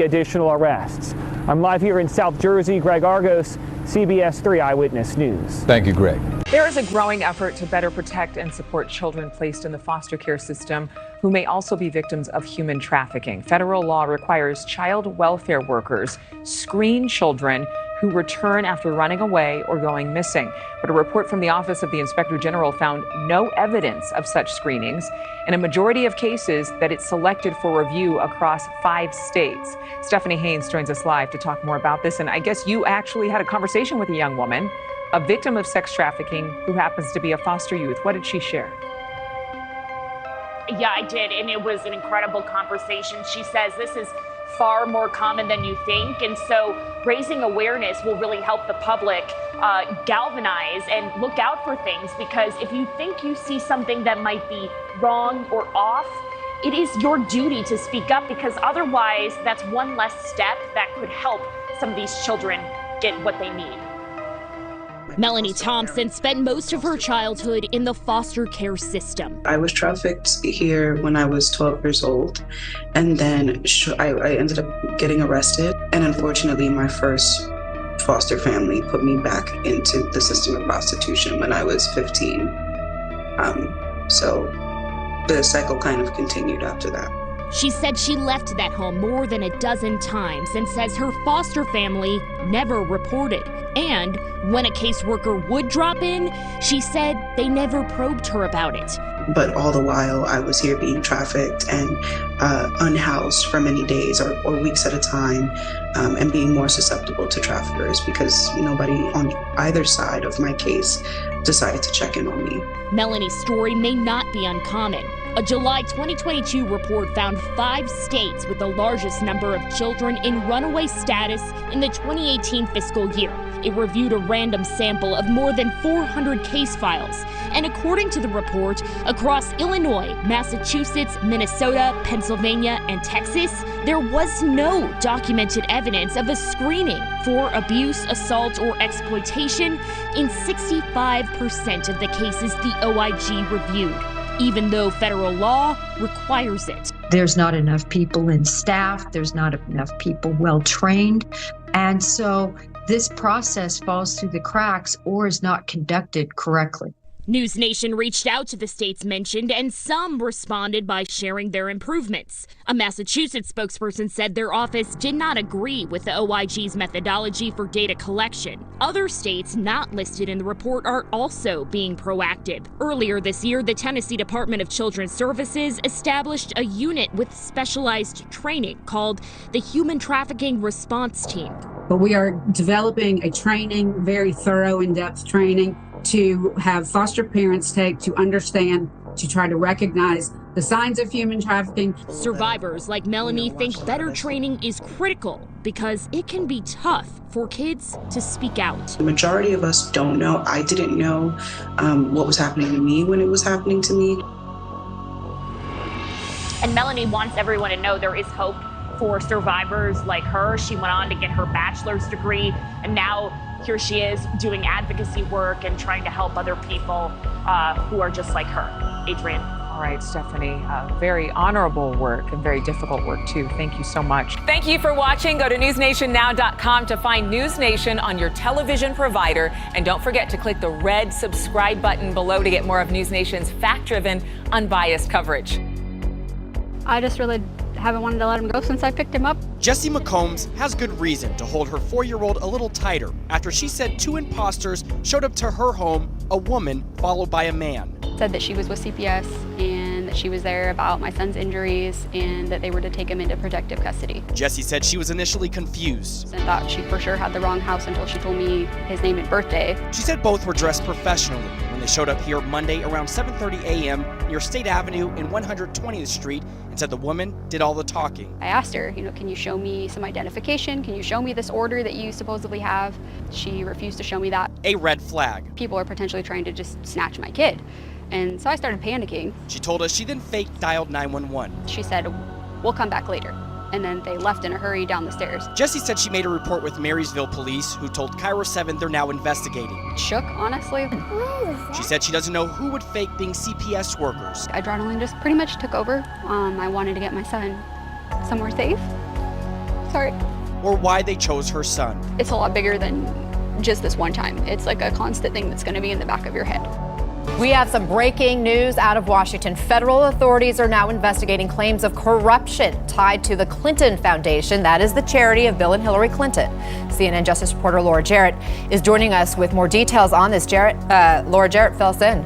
additional arrests. I'm live here in South Jersey. Greg Argos, CBS 3 Eyewitness News. Thank you, Greg. There is a growing effort to better protect and support children placed in the foster care system who may also be victims of human trafficking. Federal law requires child welfare workers screen children who return after running away or going missing. But a report from the Office of the Inspector General found no evidence of such screenings. In a majority of cases that it's selected for review across 5 states. Stephanie Haynes joins us live to talk more about this. And I guess you actually had a conversation with a young woman, a victim of sex trafficking, who happens to be a foster youth. What did she share? Yeah, I did, and it was an incredible conversation. She says this is far more common than you think, and so raising awareness will really help the public galvanize and look out for things, because if you think you see something that might be wrong or off, it is your duty to speak up, because otherwise that's one less step that could help some of these children get what they need. Melanie Thompson spent most of her childhood in the foster care system. I was trafficked here when I was 12 years old, and then I ended up getting arrested. And unfortunately, my first foster family put me back into the system of prostitution when I was 15. So the cycle kind of continued after that. She said she left that home more than a dozen times and says her foster family never reported. And when a caseworker would drop in, she said they never probed her about it. But all the while, I was here being trafficked and unhoused for many days or weeks at a time, and being more susceptible to traffickers because nobody on either side of my case decided to check in on me. Melanie's story may not be uncommon. A July 2022 report found 5 states with the largest number of children in runaway status in the 2018 fiscal year. It reviewed a random sample of more than 400 case files. And according to the report, across Illinois, Massachusetts, Minnesota, Pennsylvania, and Texas, there was no documented evidence of a screening for abuse, assault, or exploitation in 65% of the cases the OIG reviewed, even though federal law requires it. There's not enough people in staff, there's not enough people well trained, and so this process falls through the cracks or is not conducted correctly. News Nation reached out to the states mentioned, and some responded by sharing their improvements. A Massachusetts spokesperson said their office did not agree with the OIG's methodology for data collection. Other states not listed in the report are also being proactive. Earlier this year, the Tennessee Department of Children's Services established a unit with specialized training called the Human Trafficking Response Team. But we are developing a training, very thorough, in-depth training to have foster parents take to understand, to try to recognize the signs of human trafficking. Survivors like Melanie think better training is critical because it can be tough for kids to speak out. The majority of us don't know. I didn't know what was happening to me when it was happening to me. And Melanie wants everyone to know there is hope for survivors like her. She went on to get her bachelor's degree, and now here she is doing advocacy work and trying to help other people who are just like her. Adrian. All right, Stephanie, very honorable work and very difficult work, too. Thank you so much. Thank you for watching. Go to newsnationnow.com to find News Nation on your television provider. And don't forget to click the red subscribe button below to get more of News Nation's fact-driven, unbiased coverage. I just really haven't wanted to let him go since I picked him up. Jessie McCombs has good reason to hold her 4-year-old a little tighter after she said 2 imposters showed up to her home, a woman followed by a man. Said that she was with CPS and that she was there about my son's injuries and that they were to take him into protective custody. Jessie said she was initially confused And thought she for sure had the wrong house until she told me his name and birthday. She said both were dressed professionally when they showed up here Monday around 7:30 a.m. near State Avenue and 120th Street and said the woman did all the talking. I asked her, can you show me some identification? Can you show me this order that you supposedly have? She refused to show me that. A red flag. People are potentially trying to just snatch my kid. And so I started panicking. She told us she then fake dialed 911. She said, we'll come back later. And then they left in a hurry down the stairs. Jessie said she made a report with Marysville police, who told Cairo 7 they're now investigating. Shook, honestly. She said she doesn't know who would fake being CPS workers. Adrenaline just pretty much took over. I wanted to get my son somewhere safe. Sorry. Or why they chose her son. It's a lot bigger than just this one time. It's like a constant thing that's going to be in the back of your head. We have some breaking news out of Washington. Federal authorities are now investigating claims of corruption tied to the Clinton Foundation. That is the charity of Bill and Hillary Clinton. CNN Justice reporter Laura Jarrett is joining us with more details on this. Laura Jarrett, fill us in.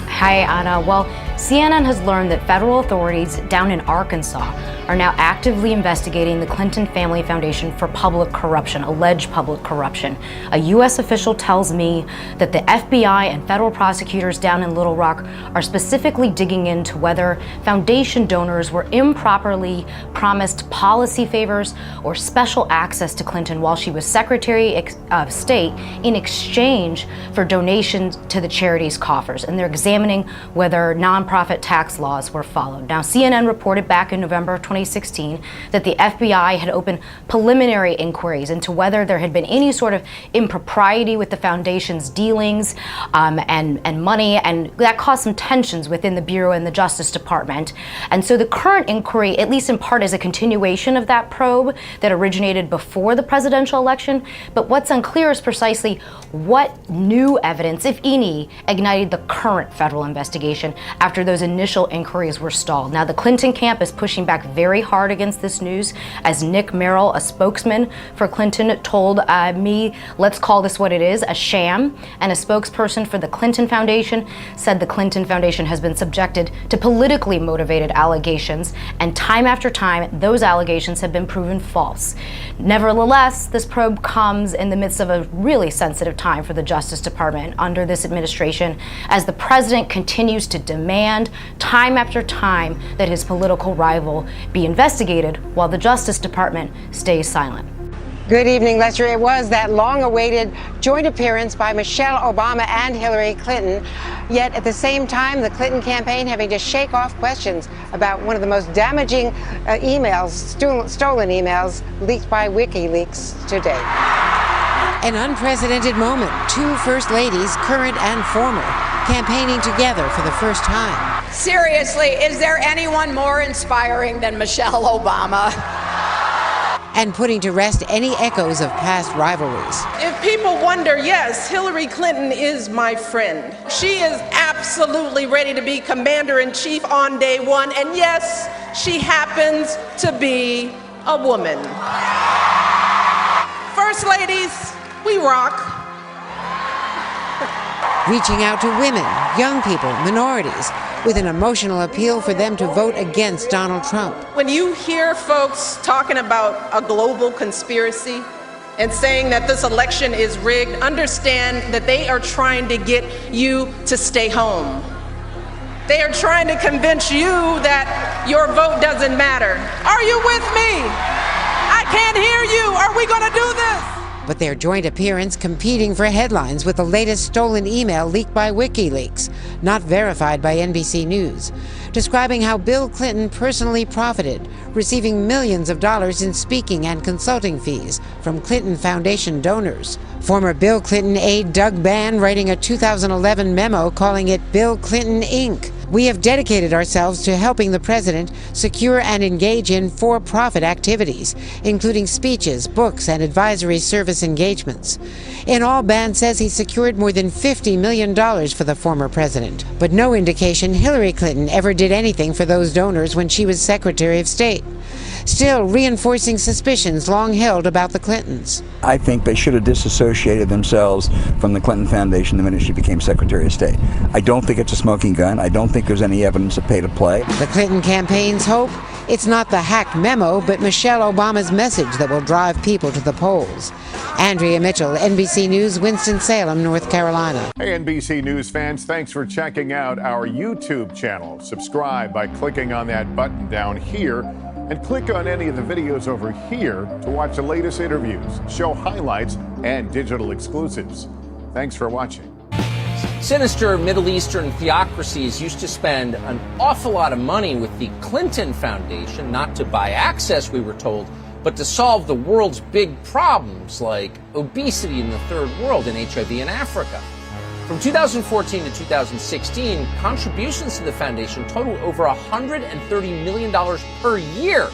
Hi, Anna. Well, CNN has learned that federal authorities down in Arkansas are now actively investigating the Clinton Family Foundation for public corruption, alleged public corruption. A U.S. official tells me that the FBI and federal prosecutors down in Little Rock are specifically digging into whether foundation donors were improperly promised policy favors or special access to Clinton while she was Secretary of State in exchange for donations to the charity's coffers. And they're examining whether nonprofit tax laws were followed. Now, CNN reported back in November 2016 that the FBI had opened preliminary inquiries into whether there had been any sort of impropriety with the foundation's dealings and money, and that caused some tensions within the Bureau and the Justice Department. And so the current inquiry, at least in part, is a continuation of that probe that originated before the presidential election. But what's unclear is precisely what new evidence, if any, ignited the current federal investigation after those initial inquiries were stalled. Now, the Clinton camp is pushing back very hard against this news, as Nick Merrill, a spokesman for Clinton, told me, let's call this what it is, a sham. And a spokesperson for the Clinton Foundation said the Clinton Foundation has been subjected to politically motivated allegations, and time after time, those allegations have been proven false. Nevertheless, this probe comes in the midst of a really sensitive time for the Justice Department under this administration, as the president continues to demand time after time that his political rival be investigated while the Justice Department stays silent. Good evening, Lester. It was that long-awaited joint appearance by Michelle Obama and Hillary Clinton. Yet at the same time, the Clinton campaign having to shake off questions about one of the most damaging stolen emails leaked by WikiLeaks today. An unprecedented moment. 2 first ladies, current and former, campaigning together for the first time. Seriously, is there anyone more inspiring than Michelle Obama? And putting to rest any echoes of past rivalries. If people wonder, yes, Hillary Clinton is my friend. She is absolutely ready to be commander-in-chief on day one, and yes, she happens to be a woman. First ladies, we rock. Reaching out to women, young people, minorities, with an emotional appeal for them to vote against Donald Trump. When you hear folks talking about a global conspiracy and saying that this election is rigged, understand that they are trying to get you to stay home. They are trying to convince you that your vote doesn't matter. Are you with me? I can't hear you. Are we going to do this? But their joint appearance competing for headlines with the latest stolen email leaked by WikiLeaks, not verified by NBC News, describing how Bill Clinton personally profited, receiving millions of dollars in speaking and consulting fees from Clinton Foundation donors. Former Bill Clinton aide Doug Bann writing a 2011 memo calling it Bill Clinton Inc. We have dedicated ourselves to helping the president secure and engage in for-profit activities, including speeches, books, and advisory service engagements. In all, Bann says he secured more than $50 million for the former president, but no indication Hillary Clinton ever did anything for those donors when she was Secretary of State, still reinforcing suspicions long held about the Clintons. I think they should have disassociated themselves from the Clinton Foundation the minute she became Secretary of State. I don't think it's a smoking gun. I don't think there's any evidence of pay to play. The Clinton campaign's hope? It's not the hacked memo, but Michelle Obama's message that will drive people to the polls. Andrea Mitchell, NBC News, Winston-Salem, North Carolina. Hey, NBC News fans, thanks for checking out our YouTube channel. Subscribe by clicking on that button down here, and click on any of the videos over here to watch the latest interviews, show highlights, and digital exclusives. Thanks for watching. Sinister Middle Eastern theocracies used to spend an awful lot of money with the Clinton Foundation, not to buy access, we were told, but to solve the world's big problems like obesity in the third world and HIV in Africa. From 2014 to 2016, contributions to the foundation totaled over $130 million per year.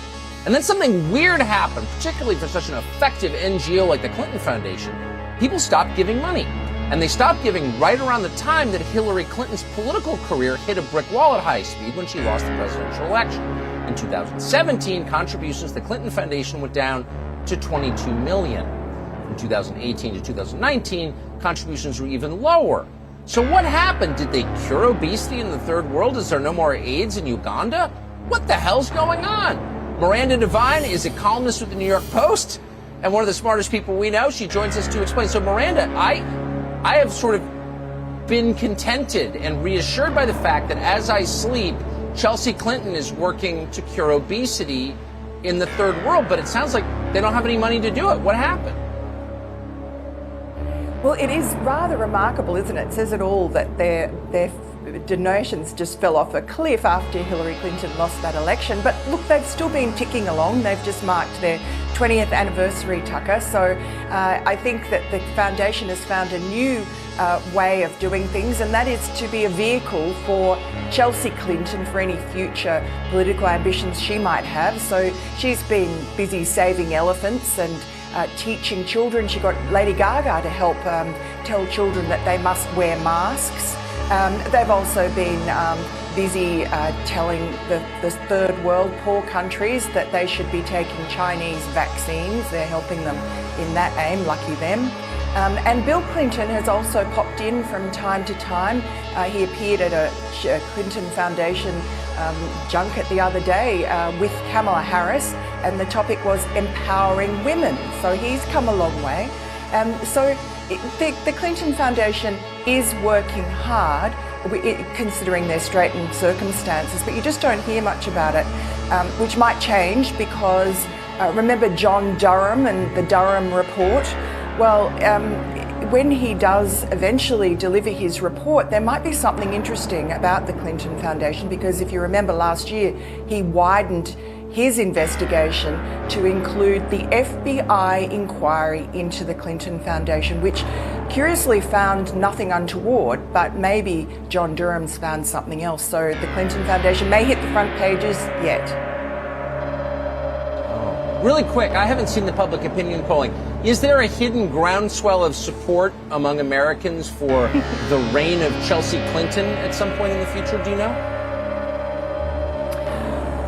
And then something weird happened, particularly for such an effective NGO like the Clinton Foundation. People stopped giving money. And they stopped giving right around the time that Hillary Clinton's political career hit a brick wall at high speed when she lost the presidential election. In 2017, contributions to the Clinton Foundation went down to $22 million. From 2018 to 2019, contributions were even lower. So what happened? Did they cure obesity in the third world? Is there no more AIDS in Uganda? What the hell's going on? Miranda Devine is a columnist with the New York Post and one of the smartest people we know. She joins us to explain. So Miranda, I have sort of been contented and reassured by the fact that as I sleep, Chelsea Clinton is working to cure obesity in the third world, but it sounds like they don't have any money to do it. What happened? Well, it is rather remarkable, isn't it? It says it all that their donations just fell off a cliff after Hillary Clinton lost that election. But look, they've still been ticking along. They've just marked their 20th anniversary, Tucker. So I think that the foundation has found a new way of doing things, and that is to be a vehicle for Chelsea Clinton for any future political ambitions she might have. So she's been busy saving elephants and teaching children. She got Lady Gaga to help tell children that they must wear masks. They've also been busy telling the third world poor countries that they should be taking Chinese vaccines. They're helping them in that aim, lucky them. And Bill Clinton has also popped in from time to time. He appeared at a Clinton Foundation junket the other day with Kamala Harris, and the topic was empowering women. So he's come a long way. So the Clinton Foundation is working hard, considering their straitened circumstances, but you just don't hear much about it, which might change because remember John Durham and the Durham report? Well, when he does eventually deliver his report, there might be something interesting about the Clinton Foundation, because if you remember last year, he widened his investigation to include the FBI inquiry into the Clinton Foundation, which curiously found nothing untoward, but maybe John Durham's found something else. So the Clinton Foundation may hit the front pages yet. Really quick, I haven't seen the public opinion polling. Is there a hidden groundswell of support among Americans for the reign of Chelsea Clinton at some point in the future? Do you know?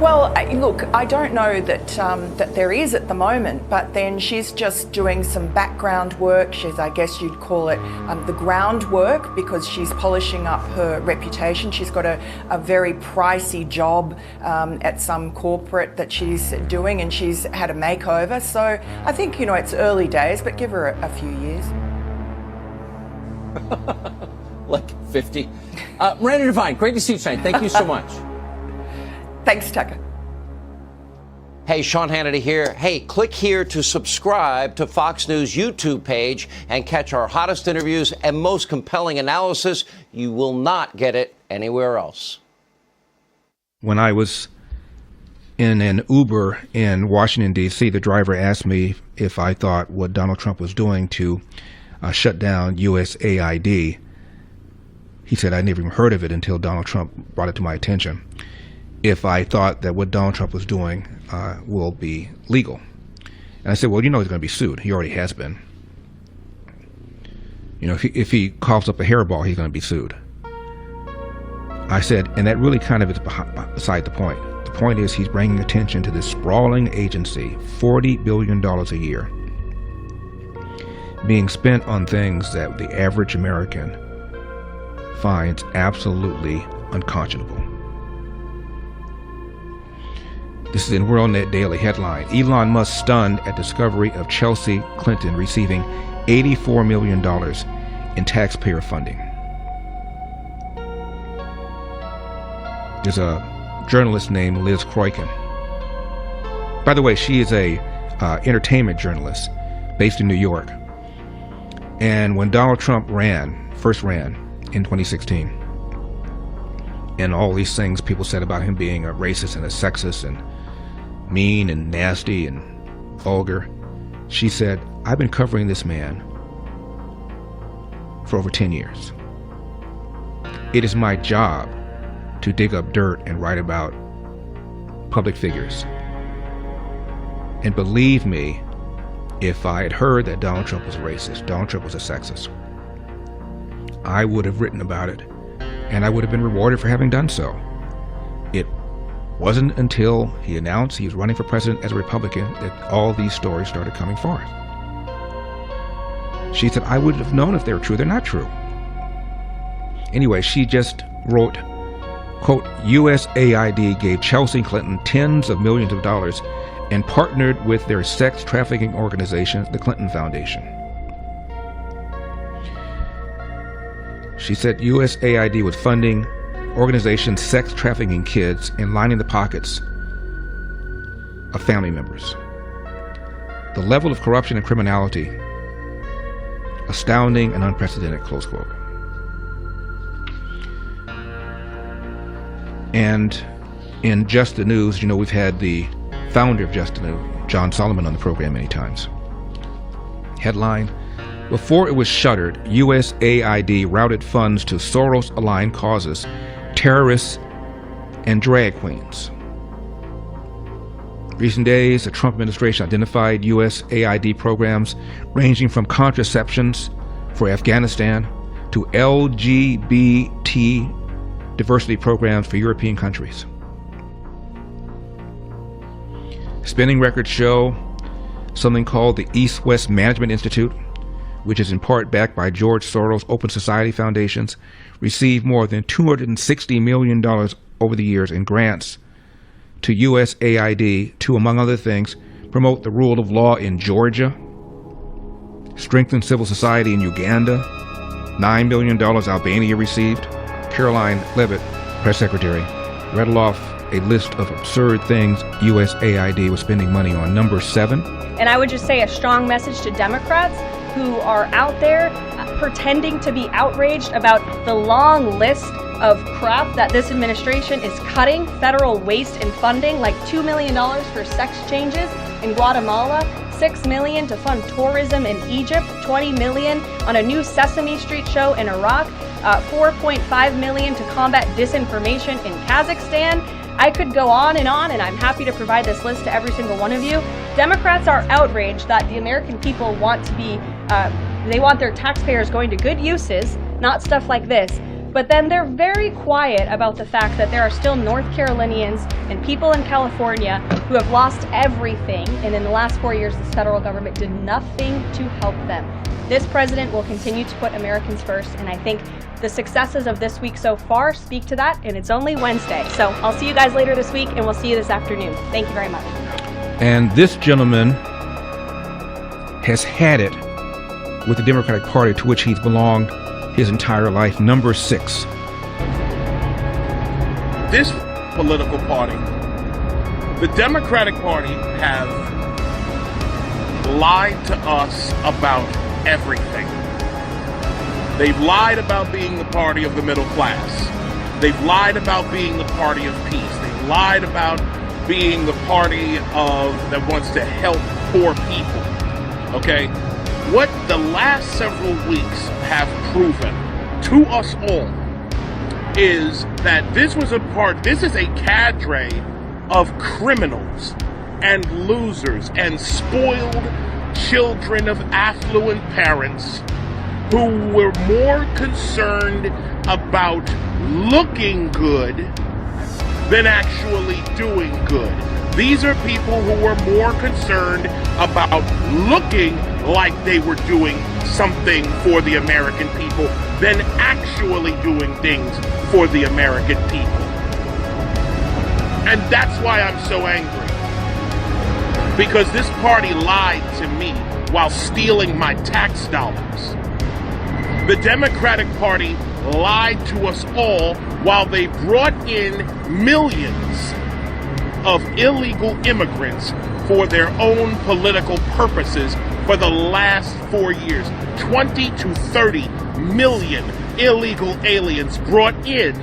Well, look, I don't know that that there is at the moment, but then she's just doing some background work. She's, I guess you'd call it the groundwork, because she's polishing up her reputation. She's got a very pricey job at some corporate that she's doing, and she's had a makeover. So I think, you know, it's early days, but give her a few years. Like 50. Miranda Devine, great to see you tonight. Thank you so much. Thanks, Tucker. Hey, Sean Hannity here. Hey, click here to subscribe to Fox News YouTube page and catch our hottest interviews and most compelling analysis. You will not get it anywhere else. When I was in an Uber in Washington, D.C., the driver asked me if I thought what Donald Trump was doing to shut down USAID. He said I'd never even heard of it until Donald Trump brought it to my attention. If I thought that what Donald Trump was doing will be legal. And I said, well, you know he's going to be sued. He already has been. You know, if he coughs up a hairball, he's going to be sued. I said, and that really kind of is beside the point. The point is he's bringing attention to this sprawling agency, $40 billion a year, being spent on things that the average American finds absolutely unconscionable. This is in WorldNet Daily headline. Elon Musk stunned at discovery of Chelsea Clinton receiving $84 million in taxpayer funding. There's a journalist named Liz Croykin. By the way, she is a entertainment journalist based in New York. And when Donald Trump first ran in 2016, and all these things people said about him being a racist and a sexist and mean and nasty and vulgar, she said, I've been covering this man for over 10 years. It is my job to dig up dirt and write about public figures. And believe me, if I had heard that Donald Trump was a racist, Donald Trump was a sexist, I would have written about it, and I would have been rewarded for having done so. It wasn't until he announced he was running for president as a Republican that all these stories started coming forth. She said, I would have known if they were true. They're not true. Anyway, she just wrote, quote, USAID gave Chelsea Clinton tens of millions of dollars and partnered with their sex trafficking organization, the Clinton Foundation. She said USAID was funding organizations sex trafficking kids and lining the pockets of family members. The level of corruption and criminality, astounding and unprecedented, close quote. And in Just the News, you know, we've had the founder of Just the News, John Solomon, on the program many times. Headline, before it was shuttered, USAID routed funds to Soros-aligned causes, terrorists, and drag queens. Recent days, the Trump administration identified USAID programs ranging from contraceptions for Afghanistan to LGBT diversity programs for European countries. Spending records show something called the East-West Management Institute, which is in part backed by George Soros' Open Society Foundations, received more than $260 million over the years in grants to USAID to, among other things, promote the rule of law in Georgia, strengthen civil society in Uganda. $9 million Albania received. Caroline Levitt, press secretary, rattled off a list of absurd things USAID was spending money on. Number 7. And I would just say a strong message to Democrats who are out there pretending to be outraged about the long list of crap that this administration is cutting, federal waste and funding, like $2 million for sex changes in Guatemala, $6 million to fund tourism in Egypt, $20 million on a new Sesame Street show in Iraq, $4.5 million to combat disinformation in Kazakhstan. I could go on, and I'm happy to provide this list to every single one of you. Democrats are outraged that the American people want to be, they want their taxpayers going to good uses, not stuff like this. But then they're very quiet about the fact that there are still North Carolinians and people in California who have lost everything, and in the last 4 years, this federal government did nothing to help them. This president will continue to put Americans first, and I think the successes of this week so far speak to that, and it's only Wednesday. So I'll see you guys later this week, and we'll see you this afternoon. Thank you very much. And this gentleman has had it with the Democratic Party, to which he's belonged his entire life. Number 6. This political party The Democratic Party have lied to us about everything. They've lied about being the party of the middle class. They've lied about being the party of peace. They've lied about being the party that wants to help poor people. Okay? What the last several weeks have proven to us all is that this is a cadre of criminals and losers and spoiled children of affluent parents who were more concerned about looking good than actually doing good. These are people who were more concerned about looking like they were doing something for the American people than actually doing things for the American people. And that's why I'm so angry. Because this party lied to me while stealing my tax dollars. The Democratic Party lied to us all while they brought in millions of illegal immigrants for their own political purposes for the last 4 years. 20 to 30 million illegal aliens brought in,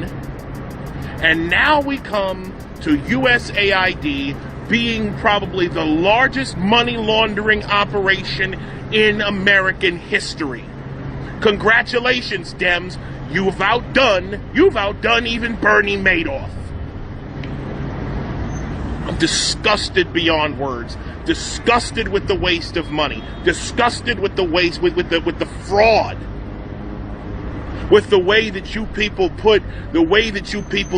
and now we come to USAID being probably the largest money laundering operation in American history. Congratulations, Dems. You've outdone even Bernie Madoff. I'm disgusted beyond words. Disgusted with the waste of money. Disgusted with the waste, with the fraud. With the way that you people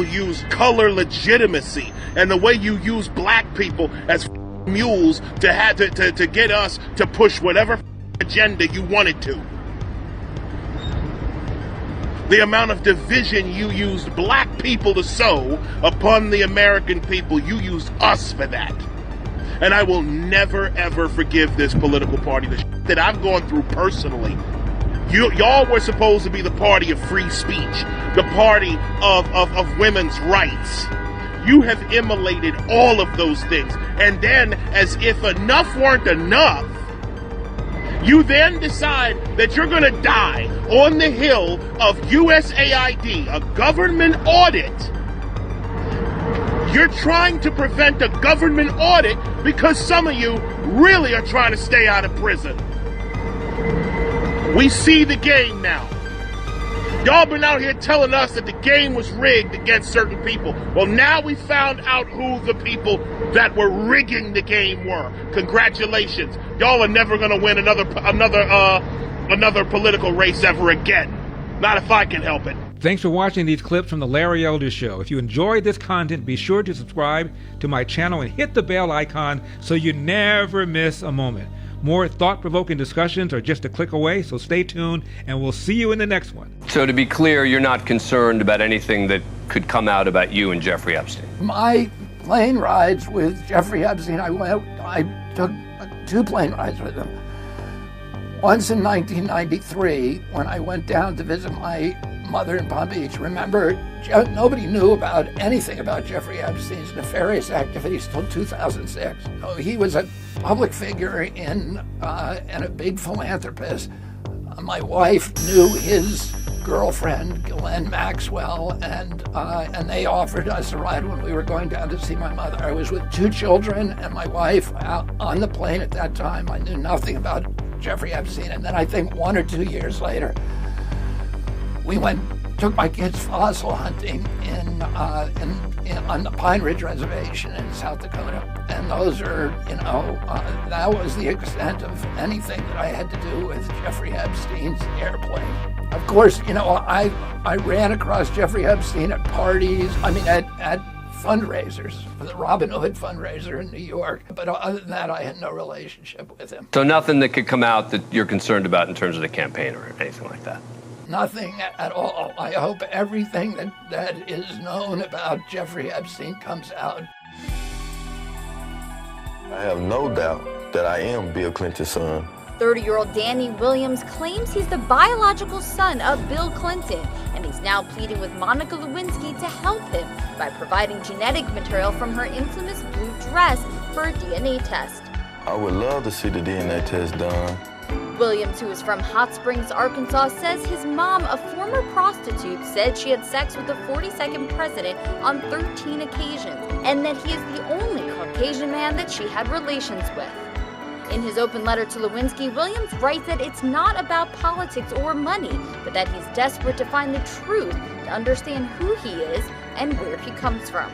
use color legitimacy, and the way you use black people as mules to get us to push whatever agenda you wanted to. The amount of division you used black people to sow upon the American people, you used us for that. And I will never, ever forgive this political party. The shit that I've gone through personally. Y'all were supposed to be the party of free speech, the party of women's rights. You have immolated all of those things. And then, as if enough weren't enough, you then decide that you're going to die on the hill of USAID, a government audit. You're trying to prevent a government audit because some of you really are trying to stay out of prison. We see the game now. Y'all been out here telling us that the game was rigged against certain people. Well, now we found out who the people that were rigging the game were. Congratulations. Y'all are never going to win another political race ever again. Not if I can help it. Thanks for watching these clips from The Larry Elder Show. If you enjoyed this content, be sure to subscribe to my channel and hit the bell icon so you never miss a moment. More thought-provoking discussions are just a click away, so stay tuned, and we'll see you in the next one. So to be clear, you're not concerned about anything that could come out about you and Jeffrey Epstein? My plane rides with Jeffrey Epstein, I took 2 plane rides with him. Once in 1993, when I went down to visit my mother in Palm Beach. Remember, nobody knew about anything about Jeffrey Epstein's nefarious activities till 2006. So he was a public figure and a big philanthropist. My wife knew his girlfriend, Ghislaine Maxwell, and they offered us a ride when we were going down to see my mother. I was with 2 children and my wife out on the plane at that time. I knew nothing about Jeffrey Epstein, and then I think 1 or 2 years later, we took my kids fossil hunting on the Pine Ridge Reservation in South Dakota. And those are, that was the extent of anything that I had to do with Jeffrey Epstein's airplane. Of course, I ran across Jeffrey Epstein at parties, at fundraisers, for the Robin Hood fundraiser in New York. But other than that, I had no relationship with him. So nothing that could come out that you're concerned about in terms of the campaign or anything like that? Nothing at all. I hope everything that is known about Jeffrey Epstein comes out. I have no doubt that I am Bill Clinton's son. 30-year-old Danny Williams claims he's the biological son of Bill Clinton, and he's now pleading with Monica Lewinsky to help him by providing genetic material from her infamous blue dress for a DNA test. I would love to see the DNA test done. Williams, who is from Hot Springs, Arkansas, says his mom, a former prostitute, said she had sex with the 42nd president on 13 occasions, and that he is the only Caucasian man that she had relations with. In his open letter to Lewinsky, Williams writes that it's not about politics or money, but that he's desperate to find the truth to understand who he is and where he comes from.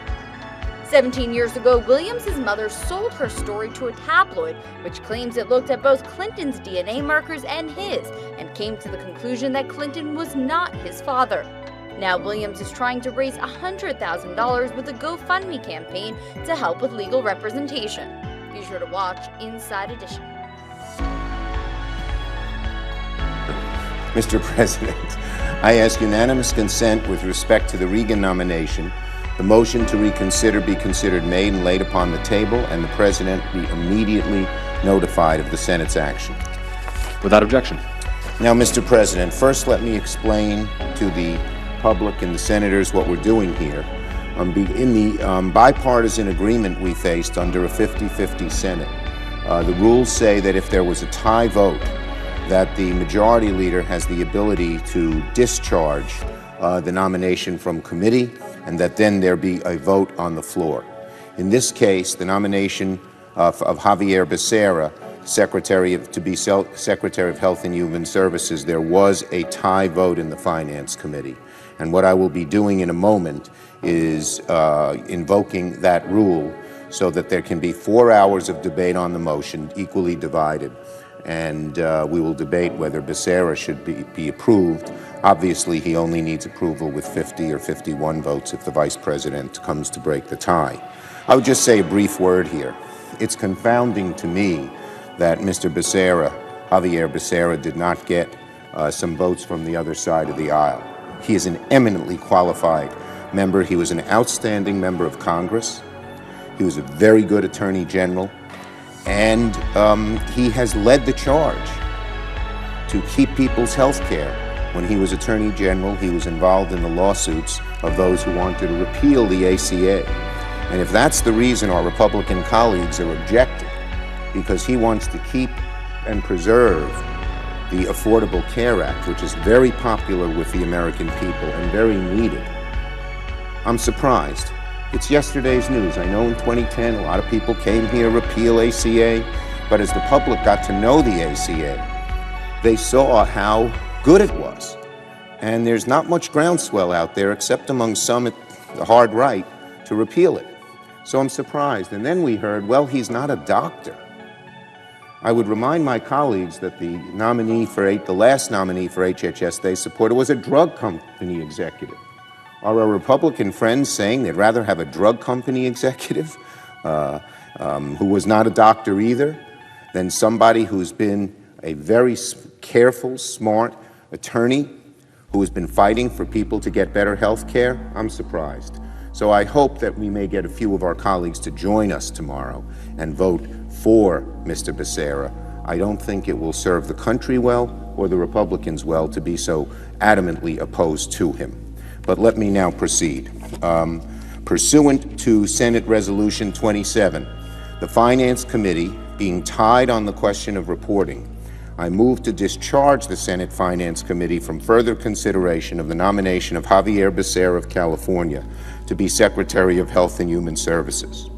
17 years ago, Williams' mother sold her story to a tabloid, which claims it looked at both Clinton's DNA markers and his, and came to the conclusion that Clinton was not his father. Now Williams is trying to raise $100,000 with a GoFundMe campaign to help with legal representation. Be sure to watch Inside Edition. Mr. President, I ask unanimous consent with respect to the Regan nomination. The motion to reconsider be considered made and laid upon the table, and the President be immediately notified of the Senate's action. Without objection. Now, Mr. President, first let me explain to the public and the senators what we're doing here. In the bipartisan agreement we faced under a 50-50 Senate, the rules say that if there was a tie vote, that the majority leader has the ability to discharge the nomination from committee, and that then there be a vote on the floor. In this case, the nomination of Javier Becerra, Secretary of Health and Human Services, there was a tie vote in the Finance Committee. And what I will be doing in a moment is invoking that rule so that there can be 4 hours of debate on the motion, equally divided. And we will debate whether Becerra should be approved. Obviously, he only needs approval with 50 or 51 votes if the Vice President comes to break the tie. I would just say a brief word here. It's confounding to me that Mr. Becerra, Javier Becerra, did not get some votes from the other side of the aisle. He is an eminently qualified member. He was an outstanding member of Congress. He was a very good Attorney General. And he has led the charge to keep people's health care. When he was Attorney General, he was involved in the lawsuits of those who wanted to repeal the ACA. And if that's the reason our Republican colleagues are objecting, because he wants to keep and preserve the Affordable Care Act, which is very popular with the American people and very needed, I'm surprised. It's yesterday's news. I know in 2010 a lot of people came here, repeal ACA, but as the public got to know the ACA, they saw how good it was. And there's not much groundswell out there except among some at the hard right to repeal it. So I'm surprised. And then we heard, well, he's not a doctor. I would remind my colleagues that the last nominee for HHS they supported was a drug company executive. Are our Republican friends saying they'd rather have a drug company executive who was not a doctor either than somebody who's been a very careful, smart attorney who has been fighting for people to get better health care? I'm surprised. So I hope that we may get a few of our colleagues to join us tomorrow and vote for Mr. Becerra. I don't think it will serve the country well or the Republicans well to be so adamantly opposed to him. But let me now proceed. Pursuant to Senate Resolution 27, the Finance Committee being tied on the question of reporting, I move to discharge the Senate Finance Committee from further consideration of the nomination of Javier Becerra of California to be Secretary of Health and Human Services.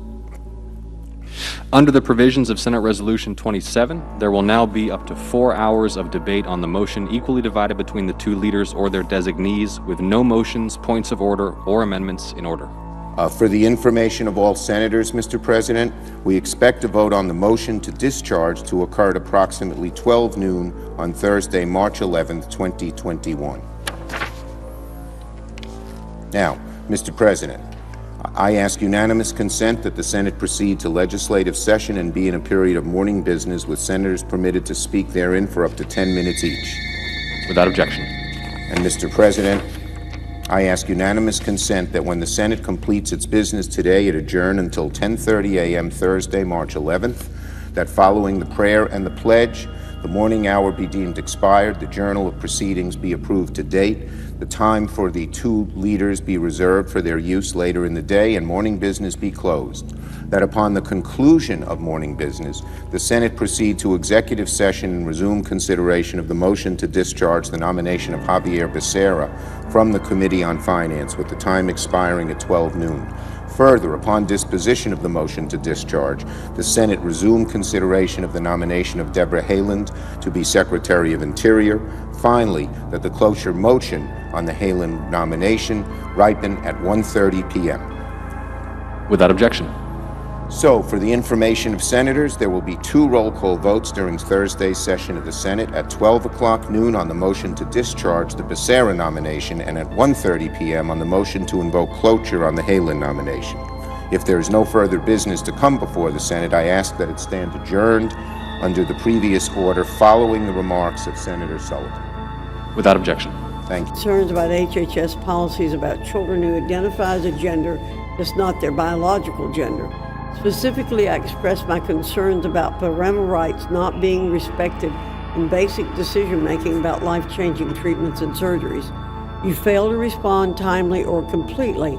Under the provisions of Senate Resolution 27, there will now be up to 4 hours of debate on the motion, equally divided between the two leaders or their designees, with no motions, points of order, or amendments in order. For the information of all senators, Mr. President, we expect a vote on the motion to discharge to occur at approximately 12 noon on Thursday, March 11th, 2021. Now, Mr. President, I ask unanimous consent that the Senate proceed to legislative session and be in a period of morning business with senators permitted to speak therein for up to 10 minutes each. Without objection. And Mr. President, I ask unanimous consent that when the Senate completes its business today, it adjourn until 10:30 a.m. Thursday, March 11th, that following the prayer and the pledge, the morning hour be deemed expired, the journal of proceedings be approved to date, the time for the two leaders be reserved for their use later in the day, and morning business be closed. That upon the conclusion of morning business, the Senate proceed to executive session and resume consideration of the motion to discharge the nomination of Javier Becerra from the Committee on Finance, with the time expiring at 12 noon. Further, upon disposition of the motion to discharge, the Senate resume consideration of the nomination of Deborah Haaland to be Secretary of Interior. Finally, that the cloture motion on the Haaland nomination ripen at 1:30 p.m. Without objection. So, for the information of senators, there will be 2 roll call votes during Thursday's session of the Senate at 12 o'clock noon on the motion to discharge the Becerra nomination and at 1:30 p.m. on the motion to invoke cloture on the Haaland nomination. If there is no further business to come before the Senate, I ask that it stand adjourned under the previous order following the remarks of Senator Sullivan. Without objection. Thank you. Concerns about HHS policies about children who identify as a gender that's not their biological gender. Specifically, I expressed my concerns about parental rights not being respected in basic decision-making about life-changing treatments and surgeries. You failed to respond timely or completely.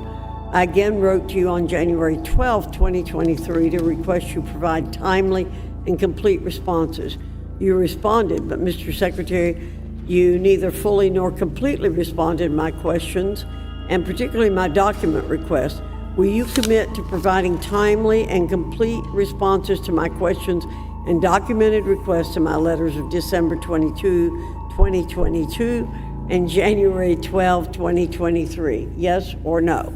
I again wrote to you on January 12, 2023 to request you provide timely and complete responses. You responded, but Mr. Secretary, you neither fully nor completely responded to my questions, and particularly my document request. Will you commit to providing timely and complete responses to my questions and documented requests to my letters of December 22, 2022 and January 12, 2023? Yes or no?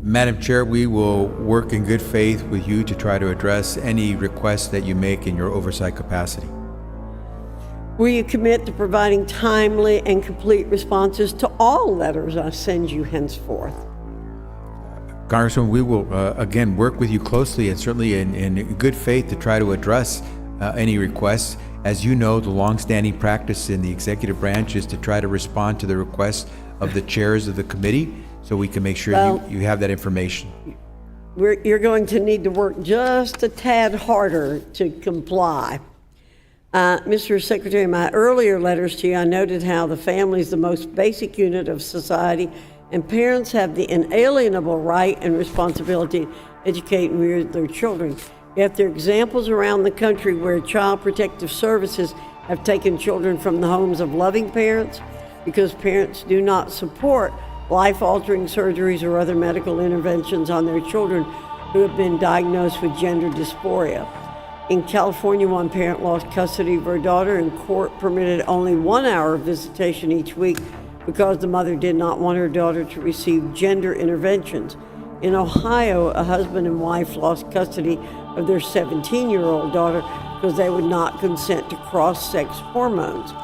Madam Chair, we will work in good faith with you to try to address any requests that you make in your oversight capacity. Will you commit to providing timely and complete responses to all letters I send you henceforth? Congressman, we will again work with you closely and certainly in good faith to try to address any requests. As you know, the longstanding practice in the executive branch is to try to respond to the requests of the chairs of the committee, so we can make sure you have that information. You're going to need to work just a tad harder to comply. Mr. Secretary, in my earlier letters to you, I noted how the family is the most basic unit of society, and parents have the inalienable right and responsibility to educate and rear their children. Yet there are examples around the country where Child Protective Services have taken children from the homes of loving parents because parents do not support life-altering surgeries or other medical interventions on their children who have been diagnosed with gender dysphoria. In California, one parent lost custody of her daughter, and court permitted only 1 hour of visitation each week because the mother did not want her daughter to receive gender interventions. In Ohio, a husband and wife lost custody of their 17-year-old daughter because they would not consent to cross-sex hormones.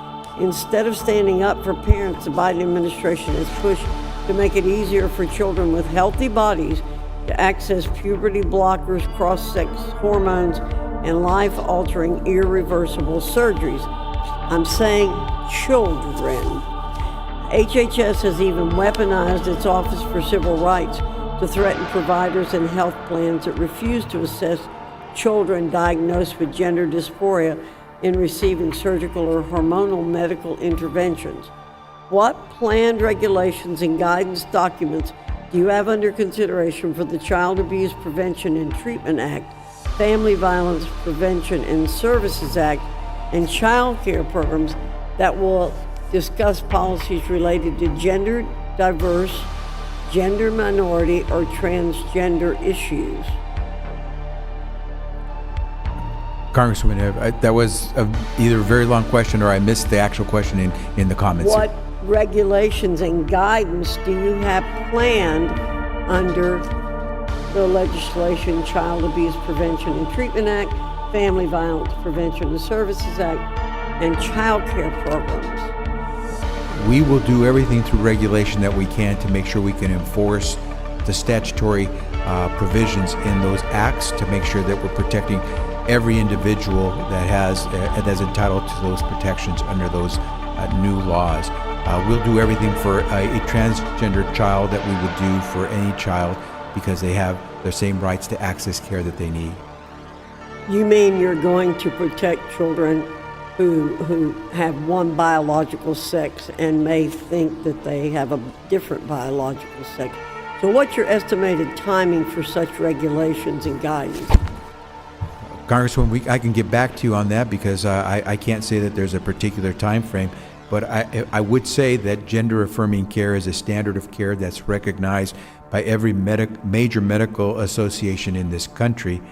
Instead of standing up for parents, the Biden administration has pushed to make it easier for children with healthy bodies to access puberty blockers, cross-sex hormones, and life-altering irreversible surgeries. I'm saying children. HHS has even weaponized its Office for Civil Rights to threaten providers and health plans that refuse to assess children diagnosed with gender dysphoria in receiving surgical or hormonal medical interventions. What planned regulations and guidance documents do you have under consideration for the Child Abuse Prevention and Treatment Act, Family Violence Prevention and Services Act, and child care programs that will discuss policies related to gender diverse, gender minority, or transgender issues? Congresswoman, that was either a very long question or I missed the actual question in the comments. What regulations and guidance do you have planned under the legislation, Child Abuse Prevention and Treatment Act, Family Violence Prevention and Services Act, and child care programs? We will do everything through regulation that we can to make sure we can enforce the statutory provisions in those acts to make sure that we're protecting every individual that's entitled to those protections under those new laws. We'll do everything for a transgender child that we would do for any child because they have the same rights to access care that they need. You mean you're going to protect children who have one biological sex and may think that they have a different biological sex. So what's your estimated timing for such regulations and guidance? Congresswoman, I can get back to you on that because I can't say that there's a particular time frame, but I would say that gender-affirming care is a standard of care that's recognized by every major medical association in this country,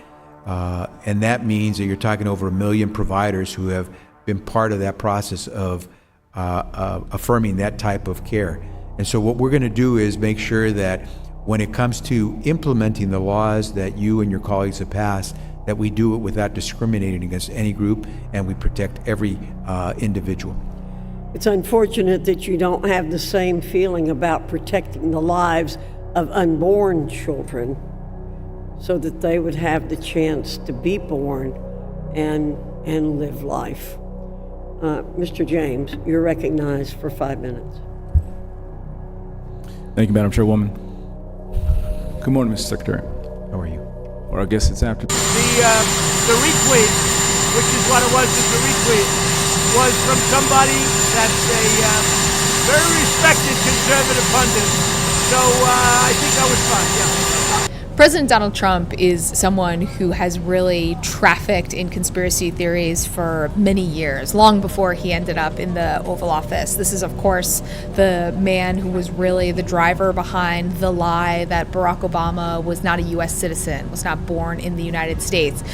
and that means that you're talking over 1 million providers who have been part of that process of affirming that type of care. And so what we're going to do is make sure that when it comes to implementing the laws that you and your colleagues have passed, that we do it without discriminating against any group, and we protect every individual. It's unfortunate that you don't have the same feeling about protecting the lives of unborn children so that they would have the chance to be born and live life. Mr. James, you're recognized for 5 minutes. Thank you, Madam Chairwoman. Good morning, Mr. Secretary. How are you? Or I guess it's after. The retweet, which is what it was, just a retweet, was from somebody that's a very respected conservative pundit. So I think I was fine, yeah. President Donald Trump is someone who has really trafficked in conspiracy theories for many years, long before he ended up in the Oval Office. This is, of course, the man who was really the driver behind the lie that Barack Obama was not a U.S. citizen, was not born in the United States.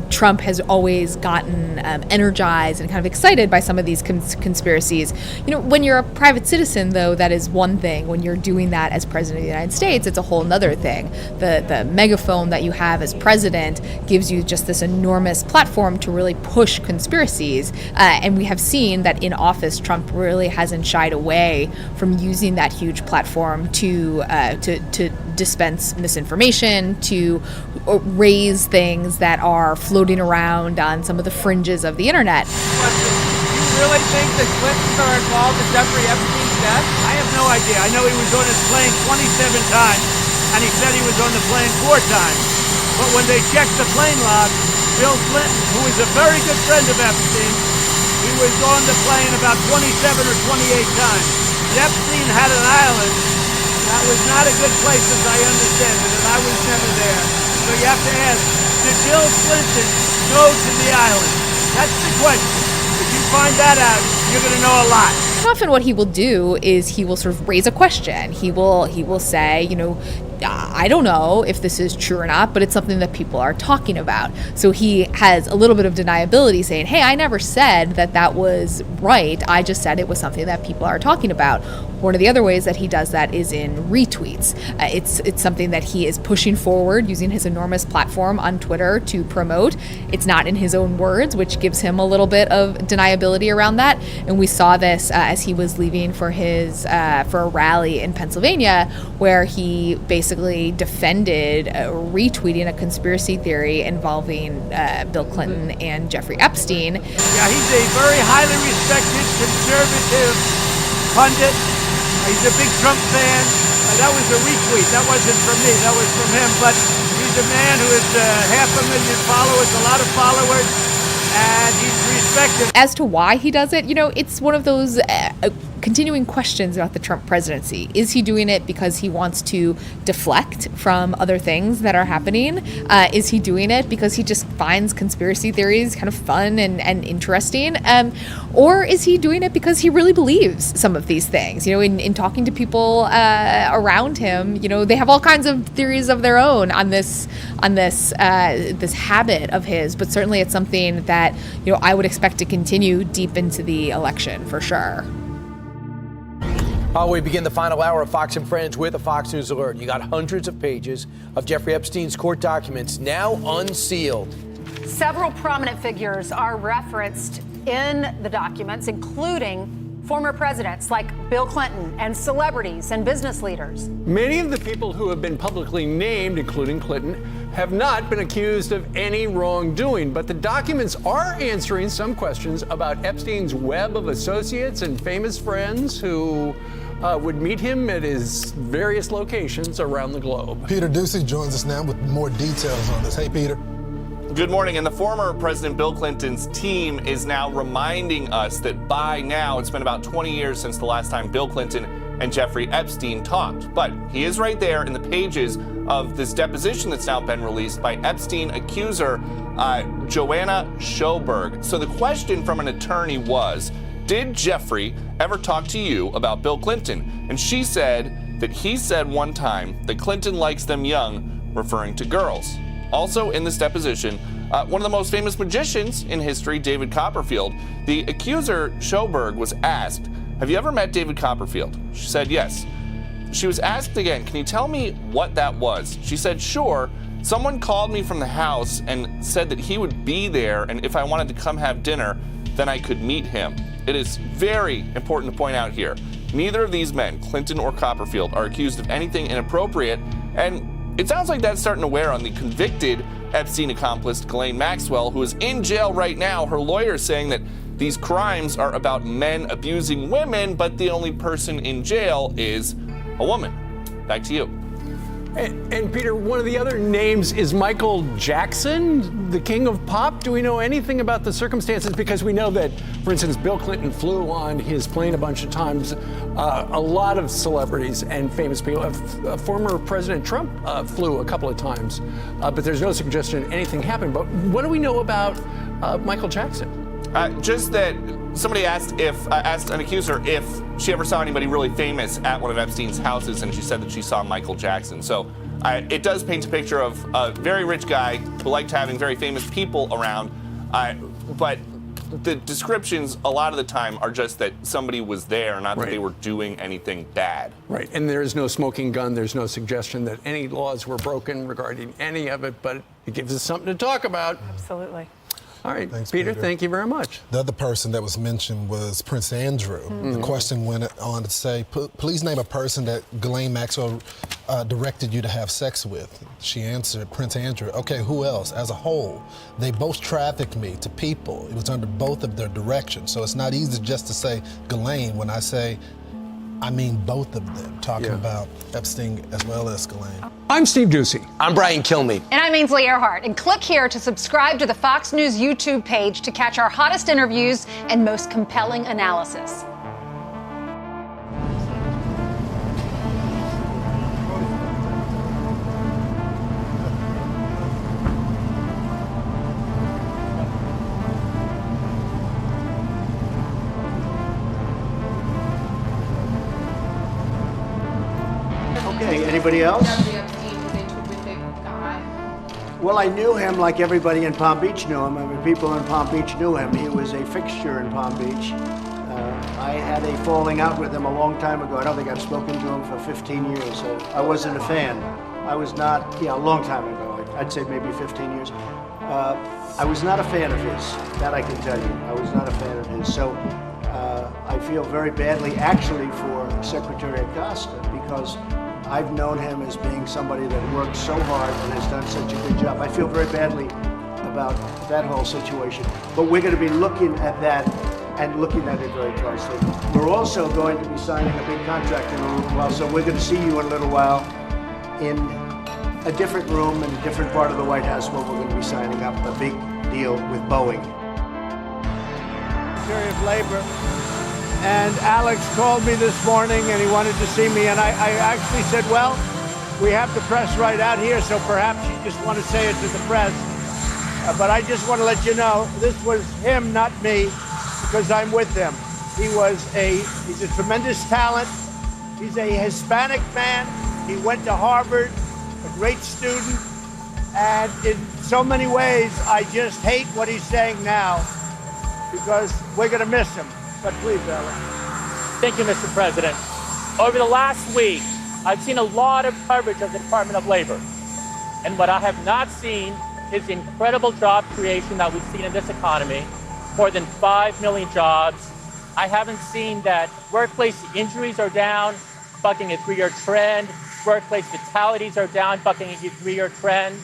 Trump has always gotten energized and kind of excited by some of these conspiracies. You know, when you're a private citizen, though, that is one thing. When you're doing that as president of the United States, it's a whole nother thing. The megaphone that you have as president gives you just this enormous platform to really push conspiracies. And we have seen that in office, Trump really hasn't shied away from using that huge platform to dispense misinformation, to raise things that are floating around on some of the fringes of the internet. Do you really think the Clintons are involved in Jeffrey Epstein's death? I have no idea. I know he was on his plane 27 times. And he said he was on the plane 4 times. But when they checked the plane log, Bill Clinton, who is a very good friend of Epstein, he was on the plane about 27 or 28 times. Epstein had an island that was not a good place as I understand it, and I was never there. So you have to ask, did Bill Clinton go to the island? That's the question. If you find that out, you're going to know a lot. Often what he will do is he will sort of raise a question. He will say, you know, I don't know if this is true or not, but it's something that people are talking about. So he has a little bit of deniability, saying, hey, I never said that was right. I just said it was something that people are talking about. One of the other ways that he does that is in retweets. It's something that he is pushing forward using his enormous platform on Twitter to promote. It's not in his own words, which gives him a little bit of deniability around that. And we saw this as he was leaving for a rally in Pennsylvania, where he basically defended retweeting a conspiracy theory involving Bill Clinton and Jeffrey Epstein. Yeah, he's a very highly respected conservative pundit. He's a big Trump fan. That was a retweet. That wasn't from me. That was from him. But he's a man who has 500,000 followers, a lot of followers, and he's respected. As to why he does it, you know, it's one of those continuing questions about the Trump presidency. Is he doing it because he wants to deflect from other things that are happening? Is he doing it because he just finds conspiracy theories kind of fun and interesting? Or is he doing it because he really believes some of these things? You know, in talking to people around him, you know, they have all kinds of theories of their own on this habit of his. But certainly it's something that, you know, I would expect to continue deep into the election for sure. We begin the final hour of Fox and Friends with a Fox News alert. You got hundreds of pages of Jeffrey Epstein's court documents now unsealed. Several prominent figures are referenced in the documents, including former presidents like Bill Clinton and celebrities and business leaders. Many of the people who have been publicly named, including Clinton, have not been accused of any wrongdoing, but the documents are answering some questions about Epstein's web of associates and famous friends who would meet him at his various locations around the globe. Peter Ducey joins us now with more details on this. Hey, Peter. Good morning. And the former President Bill Clinton's team is now reminding us that by now it's been about 20 years since the last time Bill Clinton and Jeffrey Epstein talked. But he is right there in the pages of this deposition that's now been released by Epstein accuser Joanna Sjoberg. So the question from an attorney was, did Jeffrey ever talk to you about Bill Clinton? And she said that he said one time that Clinton likes them young, referring to girls. Also in this deposition, one of the most famous magicians in history, David Copperfield. The accuser, Sjoberg, was asked, have you ever met David Copperfield? She said yes. She was asked again, can you tell me what that was? She said, sure. Someone called me from the house and said that he would be there, and if I wanted to come have dinner, then I could meet him. It is very important to point out here, neither of these men, Clinton or Copperfield, are accused of anything inappropriate, and it sounds like that's starting to wear on the convicted Epstein accomplice, Ghislaine Maxwell, who is in jail right now. Her lawyer is saying that these crimes are about men abusing women, but the only person in jail is a woman. Back to you. And Peter, one of the other names is Michael Jackson, the king of pop. Do we know anything about the circumstances? Because we know that, for instance, Bill Clinton flew on his plane a bunch of times. A lot of celebrities and famous people. Former President Trump flew a couple of times, but there's no suggestion anything happened. But what do we know about Michael Jackson? Just that somebody asked an accuser if she ever saw anybody really famous at one of Epstein's houses, and she said that she saw Michael Jackson. So it does paint a picture of a very rich guy who liked having very famous people around. But the descriptions a lot of the time are just that somebody was there, not that they were doing anything bad. Right, and there is no smoking gun. There's no suggestion that any laws were broken regarding any of it, but it gives us something to talk about. Absolutely. All right, Thanks, Peter, thank you very much. The other person that was mentioned was Prince Andrew. The question went on to say, please name a person that Ghislaine Maxwell directed you to have sex with. She answered, Prince Andrew. Okay, who else? As a whole, they both trafficked me to people. It was under both of their directions. So it's not easy just to say Ghislaine when I say, I mean both of them, talking about Epstein as well as Ghislaine. I'm Steve Doocy. I'm Brian Kilmeade. And I'm Ainsley Earhart. And click here to subscribe to the Fox News YouTube page to catch our hottest interviews and most compelling analysis. Okay, anybody else? Well, I knew him like everybody in Palm Beach knew him. I mean, people in Palm Beach knew him. He was a fixture in Palm Beach. I had a falling out with him a long time ago. I don't think I've spoken to him for 15 years. So I wasn't a fan. I was not, a long time ago. I'd say maybe 15 years. I was not a fan of his. That I can tell you. I was not a fan of his. So I feel very badly, actually, for Secretary Acosta, because I've known him as being somebody that worked so hard and has done such a good job. I feel very badly about that whole situation. But we're going to be looking at that and looking at it very closely. We're also going to be signing a big contract in a little while, so we're going to see you in a little while in a different room in a different part of the White House where we're going to be signing up a big deal with Boeing. Secretary of Labor. And Alex called me this morning and he wanted to see me. And I actually said, well, we have the press right out here, so perhaps you just want to say it to the press. But I just want to let you know, this was him, not me, because I'm with him. He's a tremendous talent. He's a Hispanic man. He went to Harvard, a great student. And in so many ways, I just hate what he's saying now because we're going to miss him. But please, Alex. Thank you, Mr. President. Over the last week, I've seen a lot of coverage of the Department of Labor. And what I have not seen is the incredible job creation that we've seen in this economy, more than 5 million jobs. I haven't seen that workplace injuries are down, bucking a 3-year trend. Workplace fatalities are down, bucking a 3-year trend.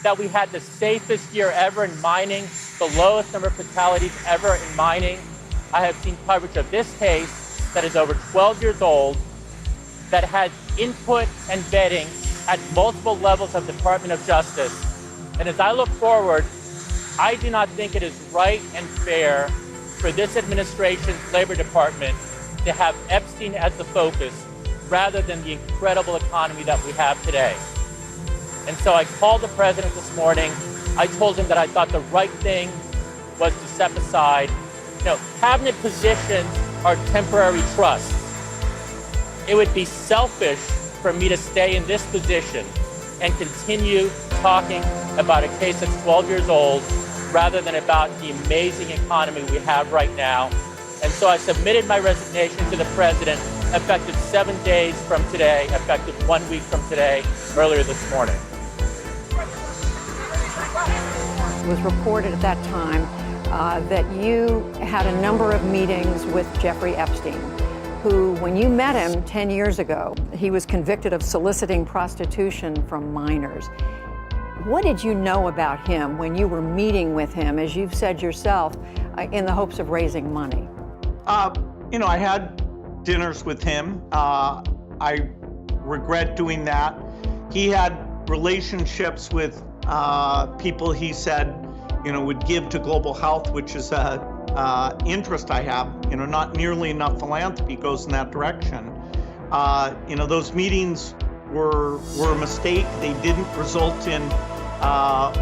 That we had the safest year ever in mining, the lowest number of fatalities ever in mining. I have seen coverage of this case that is over 12 years old, that has input and vetting at multiple levels of the Department of Justice. And as I look forward I do not think it is right and fair for this administration's Labor Department to have Epstein as the focus rather than the incredible economy that we have today. And so I called the president this morning. I told him that I thought the right thing was to step aside. Cabinet positions are temporary trusts. It would be selfish for me to stay in this position and continue talking about a case that's 12 years old rather than about the amazing economy we have right now. And so I submitted my resignation to the president, effective 7 days from today, effective 1 week from today, earlier this morning. It was reported at that time that you had a number of meetings with Jeffrey Epstein, who, when you met him 10 years ago, he was convicted of soliciting prostitution from minors. What did you know about him when you were meeting with him, as you've said yourself, in the hopes of raising money? I had dinners with him. I regret doing that. He had relationships with people he said, would give to global health, which is a interest I have. Not nearly enough philanthropy goes in that direction. Those meetings were a mistake. They didn't result in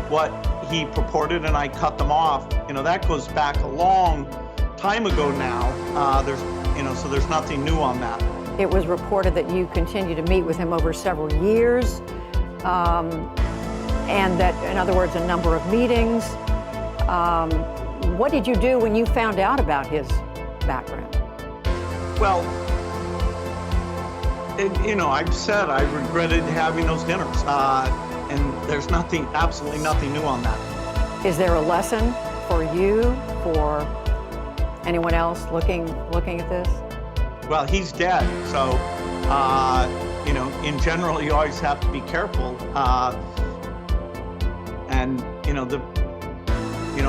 what he purported, and I cut them off. That goes back a long time ago now. So there's nothing new on that. It was reported that you continued to meet with him over several years, and that, in other words, a number of meetings. What did you do when you found out about his background? Well, I've said I regretted having those dinners, and there's absolutely nothing new on that. Is there a lesson for you, for anyone else looking at this? Well, he's dead, so in general, you always have to be careful.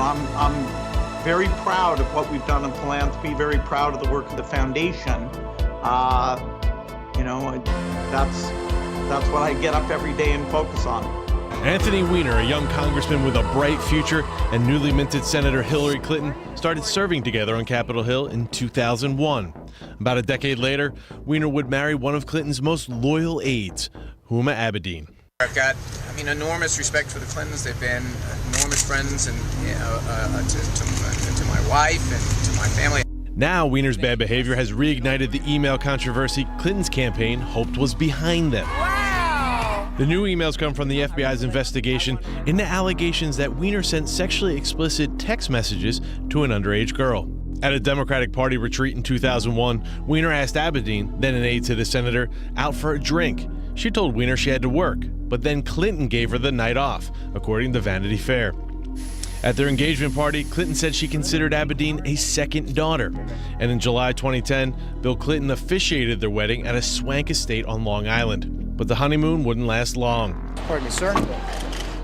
I'm very proud of what we've done in philanthropy, very proud of the work of the foundation. That's what I get up every day and focus on. Anthony Weiner, a young congressman with a bright future, and newly minted Senator Hillary Clinton started serving together on Capitol Hill in 2001. About a decade later, Weiner would marry one of Clinton's most loyal aides, Huma Abedin. I've got, enormous respect for the Clintons. They've been enormous friends, and to my wife and to my family. Now, Weiner's bad behavior has reignited the email controversy Clinton's campaign hoped was behind them. Wow! The new emails come from the FBI's investigation into allegations that Weiner sent sexually explicit text messages to an underage girl. At a Democratic Party retreat in 2001, Weiner asked Abedin, then an aide to the senator, out for a drink. She told Weiner she had to work, but then Clinton gave her the night off, according to Vanity Fair. At their engagement party, Clinton said she considered Abedin a second daughter. And in July 2010, Bill Clinton officiated their wedding at a swank estate on Long Island. But the honeymoon wouldn't last long. Pardon me, sir.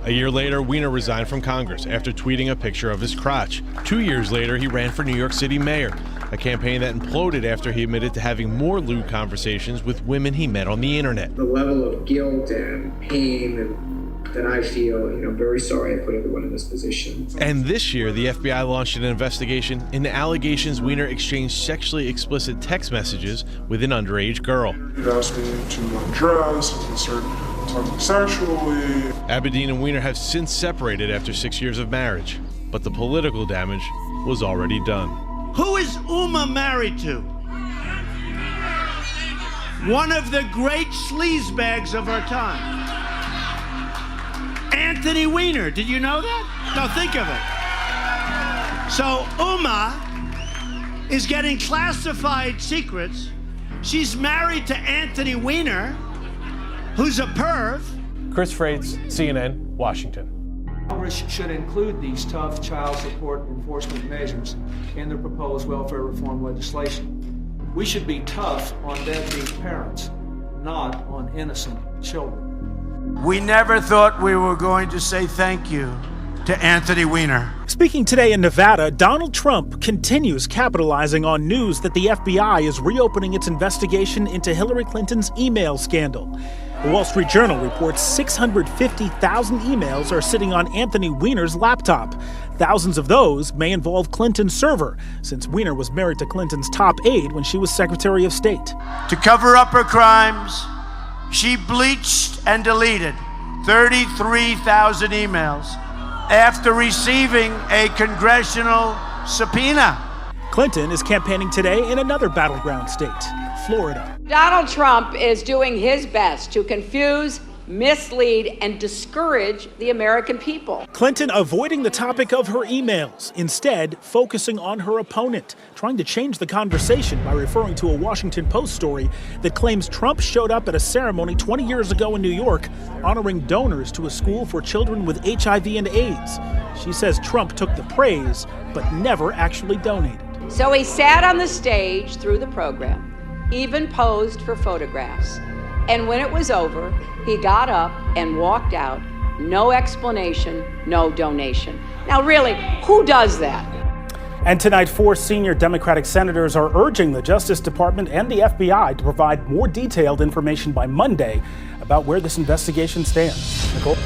A year later, Weiner resigned from Congress after tweeting a picture of his crotch. 2 years later, he ran for New York City mayor, a campaign that imploded after he admitted to having more lewd conversations with women he met on the internet. The level of guilt and pain that I feel, very sorry I put everyone in this position. And this year, the FBI launched an investigation into allegations Weiner exchanged sexually explicit text messages with an underage girl. He asked me to undress, he started talking sexually. Abedin and Weiner have since separated after 6 years of marriage, but the political damage was already done. Who is Uma married to? One of the great sleazebags of our time. Anthony Weiner, did you know that? Now think of it. So Uma is getting classified secrets. She's married to Anthony Weiner, who's a perv. Chris Freites, CNN, Washington. Congress should include these tough child support enforcement measures in the proposed welfare reform legislation. We should be tough on deadbeat parents, not on innocent children. We never thought we were going to say thank you to Anthony Weiner. Speaking today in Nevada, Donald Trump continues capitalizing on news that the FBI is reopening its investigation into Hillary Clinton's email scandal. The Wall Street Journal reports 650,000 emails are sitting on Anthony Weiner's laptop. Thousands of those may involve Clinton's server, since Weiner was married to Clinton's top aide when she was Secretary of State. To cover up her crimes, she bleached and deleted 33,000 emails after receiving a congressional subpoena. Clinton is campaigning today in another battleground state, Florida. Donald Trump is doing his best to confuse, mislead, and discourage the American people. Clinton avoiding the topic of her emails, instead focusing on her opponent, trying to change the conversation by referring to a Washington Post story that claims Trump showed up at a ceremony 20 years ago in New York honoring donors to a school for children with HIV and AIDS. She says Trump took the praise, but never actually donated. So he sat on the stage through the program, even posed for photographs. And when it was over, he got up and walked out. No explanation, no donation. Now, really, who does that? And tonight, 4 senior Democratic senators are urging the Justice Department and the FBI to provide more detailed information by Monday about where this investigation stands. Nicole?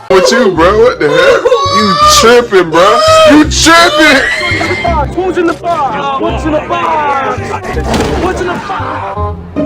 With you, bro? What the heck? You tripping, bro? You tripping? Who's in the box? What's in the box? What's in the box?